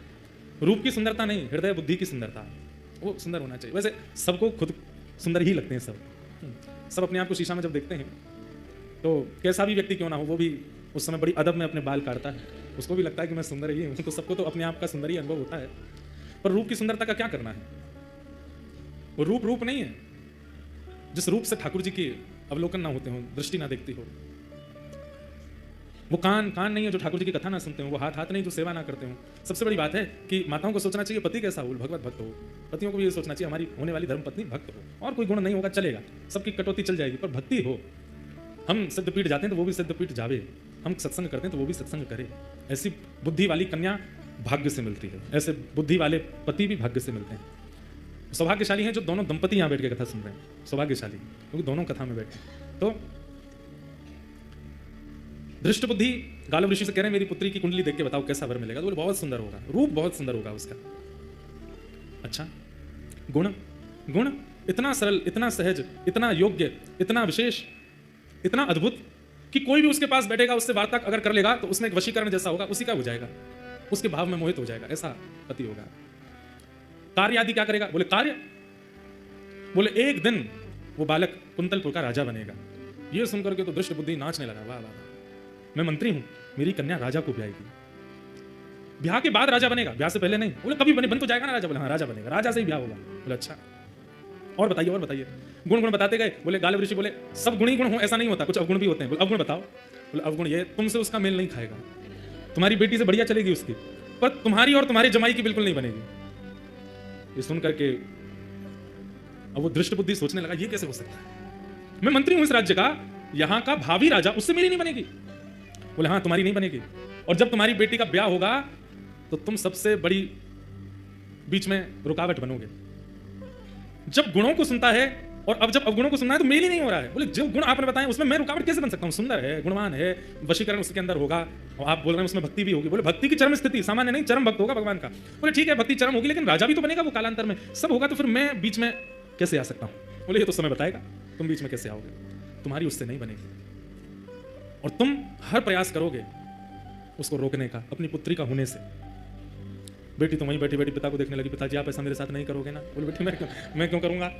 रूप की सुंदरता नहीं, हृदय बुद्धि की सुंदरता, वो सुंदर होना चाहिए। वैसे सबको खुद सुंदर ही लगते हैं, सब अपने आप को शीशा में जब देखते हैं तो कैसा भी व्यक्ति क्यों ना हो, वो भी उस समय बड़ी अदब में अपने बाल काटता है, उसको भी लगता है कि मैं सुंदर ही हूँ। तो सबको तो अपने आप का सुंदर ही अनुभव होता है, पर रूप की सुंदरता का क्या करना है। वो रूप नहीं है। जिस रूप से ठाकुर जी की अवलोकन ना होते हो, दृष्टि ना देखती हो, वो कान नहीं है जो ठाकुर जी की कथा ना सुनते हो, वो हाथ नहीं जो सेवा ना करते हो। सबसे बड़ी बात है कि माताओं को सोचना चाहिए पति कैसा हो, भगवत भक्त हो। पतियों को भी ये सोचना चाहिए हमारी होने वाली धर्म पत्नी भक्त हो। और कोई गुण नहीं होगा चलेगा, सबकी कटौती चल जाएगी, पर भक्ति हो। हम सिद्धपीठ जाते हैं तो वो भी सिद्धपीठ जावे, हम सत्संग करते हैं तो वो भी सत्संग करे। ऐसी बुद्धि वाली कन्या भाग्य से मिलती है, ऐसे बुद्धि वाले पति भी भाग्य से मिलते हैं। सौभाग्यशाली हैं जो दोनों दंपति यहाँ बैठ के कथा सुन रहे हैं, सौभाग्यशाली, क्योंकि दोनों कथा में बैठे। तो दृष्ट बुद्धि गालव ऋषि से कह रहे हैं मेरी पुत्री की कुंडली देख के बताओ कैसा वर मिलेगा। तो बोले बहुत सुंदर होगा, रूप बहुत सुंदर होगा उसका। अच्छा, गुण इतना सरल, इतना सहज, इतना योग्य, इतना विशेष, इतना अद्भुत कि कोई भी उसके पास बैठेगा, उससे वार्ता अगर कर लेगा तो उसमें एक वशीकरण जैसा होगा, उसी का हो जाएगा, उसके भाव में मोहित हो जाएगा, ऐसा पति होगा। कार्य आदि क्या करेगा, बोले कार्य, बोले एक दिन वो बालक कुंतलपुर का राजा बनेगा। ये सुनकर के तो दृष्ट बुद्धि नाचने लगा, वाह वाह, मैं मंत्री हूं, मेरी कन्या राजा को ब्याहेगी। ब्याह के बाद राजा बनेगा, ब्याह से पहले नहीं। बोले कभी बन तो जाएगा ना राजा। बोले हाँ राजा बनेगा, राजा से ही ब्याह होगा। बोले अच्छा, और बताइए। गुण बताते गए। बोले गालव ऋषि बोले सब गुण ही गुण हो ऐसा नहीं होता, कुछ अवगुण भी होते हैं। बोले अवगुण बताओ। बोले अवगुण ये, तुमसे उसका मेल नहीं खाएगा, तुम्हारी बेटी से बढ़िया चलेगी उसकी, पर तुम्हारी और तुम्हारे जमाई की बिल्कुल नहीं बनेगी। ये सुन करके अब वो दृष्ट बुद्धि सोचने लगा ये कैसे हो सकता है, मैं मंत्री हूं इस राज्य का, यहां का भावी राजा, उससे मेरी नहीं बनेगी। बोले हाँ तुम्हारी नहीं बनेगी, और जब तुम्हारी बेटी का ब्याह होगा तो तुम सबसे बड़ी बीच में रुकावट बनोगे। जब गुणों को सुनता है और अब जब अवगुणों को सुनना है तो मेल ही नहीं हो रहा है। बोले जो गुण आपने बताए उसमें मैं रुकावट कैसे बन सकता हूं, सुंदर है, गुणवान है, वशीकरण उसके अंदर होगा, और आप बोल रहे हैं उसमें भक्ति भी होगी। बोले भक्ति की चरम स्थिति, सामान्य नहीं, चरम भक्त होगा भगवान का। बोले ठीक है भक्ति चरम होगी, लेकिन राजा भी तो बनेगा वो कालांतर में, सब होगा, तो फिर मैं बीच में कैसे आ सकता हूं। बोले ये तो समय बताएगा, तुम बीच में कैसे आओगे, तुम्हारी उससे नहीं बनेगी, और तुम हर प्रयास करोगे उसको रोकने का, अपनी पुत्री का होने से। बेटी तो वहीं बैठी पिता को देखने लगी, पिताजी आप ऐसा मेरे साथ नहीं करोगे ना। बोले बेटी मैं क्यों करूंगा,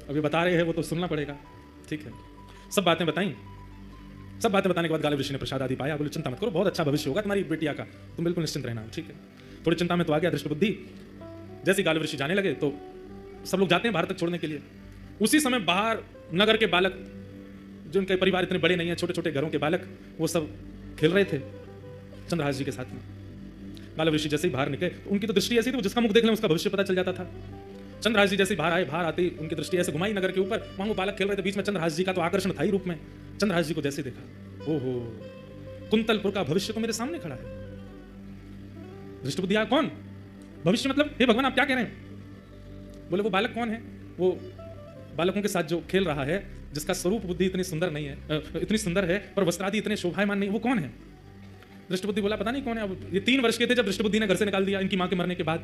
अभी बता रहे हैं वो तो सुनना पड़ेगा। ठीक है, सब बातें बताई। सब बातें बताने के बाद गालव ऋषि ने प्रसाद आदि पाया। बोले चिंता मत करो, बहुत अच्छा भविष्य होगा तुम्हारी बेटिया का, तुम बिल्कुल निश्चिंत रहना। ठीक है, थोड़ी चिंता में तो आ गया दृष्ट बुद्धि। जैसे गालव ऋषि जाने लगे तो सब लोग जाते हैं बाहर तक छोड़ने के लिए। उसी समय बाहर नगर के बालक, जिनके परिवार इतने बड़े नहीं है, छोटे छोटे घरों के बालक, वो सब खेल रहे थे चंद्रहास जी के साथ में। गालव ऋषि जैसे ही बाहर निकले तो उनकी तो दृष्टि ऐसी थी, वो जिसका मुख देख लें उसका भविष्य पता चल जाता था। चंद्रहास जी जैसे बाहर आए, बाहर आते ही उनकी दृष्टि ऐसे घुमाई नगर के ऊपर, वहां वो बालक खेल रहे थे, बीच में चंद्रहास जी का तो आकर्षण था ही रूप में। चंद्रहास जी को जैसे देखा, ओहो कुंतलपुर का भविष्य तो मेरे सामने खड़ा है। दृष्ट बुद्धि कौन, भविष्य मतलब हे भगवान आप क्या कह रहे हैं। बोले वो बालक कौन है, वो बालकों के साथ जो खेल रहा है, जिसका स्वरूप बुद्धि इतनी सुंदर नहीं है, इतनी सुंदर है पर वस्त्रादि इतने शोभायमान नहीं, वो कौन है। दृष्ट बुद्धि बोला पता नहीं कौन है। अब ये 3 वर्ष के थे जब दृष्ट बुद्धि ने घर से निकाल दिया इनकी मां के मरने के बाद।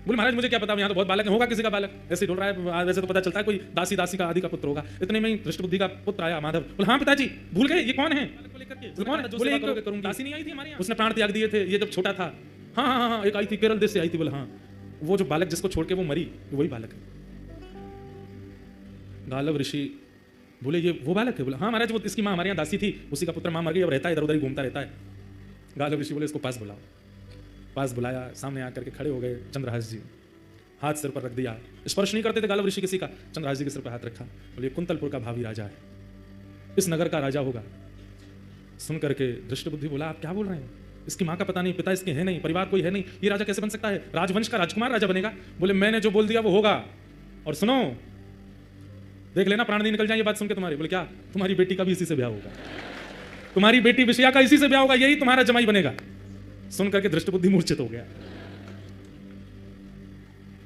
बोले महाराज मुझे क्या पता, यहाँ तो बहुत बालक होगा, किसी का बालक ऐसे डोल रहा है, वैसे तो पता चलता है कोई दासी का आदि का पुत्र होगा। इतने में ही दृष्ट बुद्धि का पुत्र आया माधव। बोले हाँ पिताजी भूल गए ये कौन है। बोले दासी नहीं आई थी हमारे यहाँ, उसने प्राण त्याग दिए थे ये जब छोटा था। हाँ, एक आई थी केरल देश से आई थी। बोले हाँ वो जो बालक जिसको छोड़ के वो मरी वही बालक है। गालव ऋषि बोले ये वो बालक है। बोले हाँ महाराज वो इसकी माँ हमारे यहाँ दासी थी, उसी का पुत्र माँ मर गई, अब रहता है इधर उधर ही घूमता रहता है। गालव ऋषि बोले इसको पास बुलाओ। पास बुलाया, सामने आकर के खड़े हो गए चंद्रहास जी। हाथ सिर पर रख दिया, स्पर्श नहीं करते थे गालव ऋषि किसी का, चंद्रहास जी के सिर पर हाथ रखा, बोले कुंतलपुर का भावी राजा है, इस नगर का राजा होगा। सुन करके दृष्टबुद्धि बोला आप क्या बोल रहे हैं, इसकी माँ का पता नहीं, पिता इसके है नहीं, परिवार कोई है नहीं, ये राजा कैसे बन सकता है, राजवंश का राजकुमार राजा बनेगा। बोले मैंने जो बोल दिया वो होगा, और सुनो देख लेना प्राण नहीं निकल जाए ये बात सुन के तुम्हारी। बोले क्या, तुम्हारी बेटी का भी इसी से ब्याह होगा, तुम्हारी बेटी विषया का इसी से ब्याह होगा, यही तुम्हारा जमाई बनेगा। सुन करके दृष्टबुद्धि मूर्छित हो गया।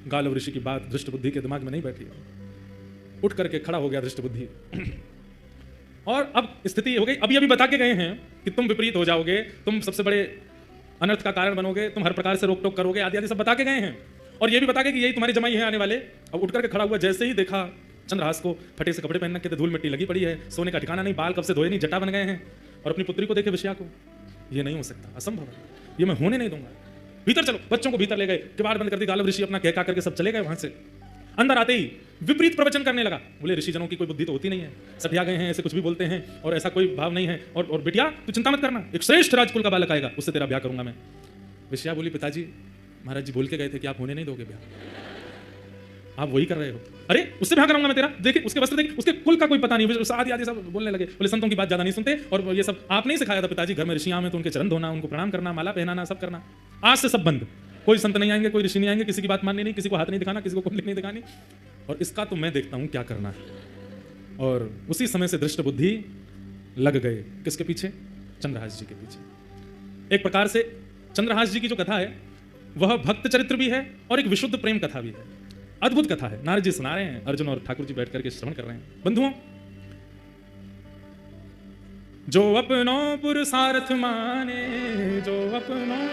गालव ऋषि की बात दृष्टबुद्धि के दिमाग में नहीं बैठी, उठ करके खड़ा हो गया दृष्टबुद्धि। और अब स्थिति हो गई, अभी अभी बता के गए हैं कि तुम विपरीत हो जाओगे, तुम सबसे बड़े अनर्थ का कारण बनोगे, तुम हर प्रकार से रोक टोक करोगे, आदि आदि सब बता के गए हैं, और ये भी बता के कि यही तुम्हारे जमाई हैं आने वाले। अब उठ करके खड़ा हुआ, जैसे ही देखा चंद्रहास को फटे से कपड़े पहन के, धूल मिट्टी लगी पड़ी है, सोने का ठिकाना नहीं, बाल कब से धोए नहीं, जटा बन गए हैं, और अपनी पुत्री को देखे विषया को, ये नहीं हो सकता, असंभव है, ये मैं होने नहीं दूंगा। भीतर चलो, बच्चों को भीतर ले गए, किवाड़ बंद कर दी, गालव ऋषि अपना कहका करके सब चले गए वहां से। अंदर आते ही विपरीत प्रवचन करने लगा। बोले ऋषि जनों की कोई बुद्धि तो होती नहीं है, सटिया गए हैं, ऐसे कुछ भी बोलते हैं, और ऐसा कोई भाव नहीं है, और बेटिया तू चिंता मत करना, एक श्रेष्ठ राजकुल का बालक आएगा, उससे तेरा ब्याह करूंगा मैं। विषया बोली पिताजी महाराज जी बोल के गए थे कि आप होने नहीं दोगे ब्याह, आप वही कर रहे हो। अरे उससे ब्याह कराऊंगा मैं तेरा, देखिए उसके वस्त्र देखिए, उसके कुल का कोई पता नहीं, आदि आदि सब बोलने लगे। बोले संतों की बात ज्यादा नहीं सुनते, और ये सब आपने ही सिखाया था पिताजी, घर में ऋषियां में तो उनके चरण धोना, उनको प्रणाम करना, माला पहनाना, सब करना। आज से सब बंद, कोई संत नहीं आएंगे, कोई ऋषि नहीं आएंगे, किसी की बात माननी नहीं, किसी को हाथ नहीं दिखाना, किसी को कुंडली नहीं दिखानी, और इसका तो मैं देखता हूं क्या करना है। और उसी समय से दृष्टबुद्धि लग गए किसके पीछे, चंद्रहास जी के पीछे। एक प्रकार से चंद्रहास जी की जो कथा है वह भक्त चरित्र भी है और एक विशुद्ध प्रेम कथा भी है, अद्भुत कथा है। नारद जी सुना रहे हैं, अर्जुन और ठाकुर जी बैठ करके श्रवण कर रहे हैं। बंधुओं, जो अपनों पुरुषार्थ माने, जो अपनों,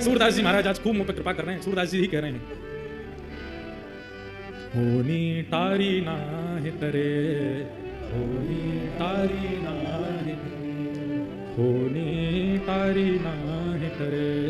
सूरदास जी महाराज आज खूब मुझ पर कृपा कर रहे हैं। सूरदास जी ही कह रहे हैं, होनी टारी नाहि तरे, होनी टारी नाहि, होनी टारी नाहि तरे,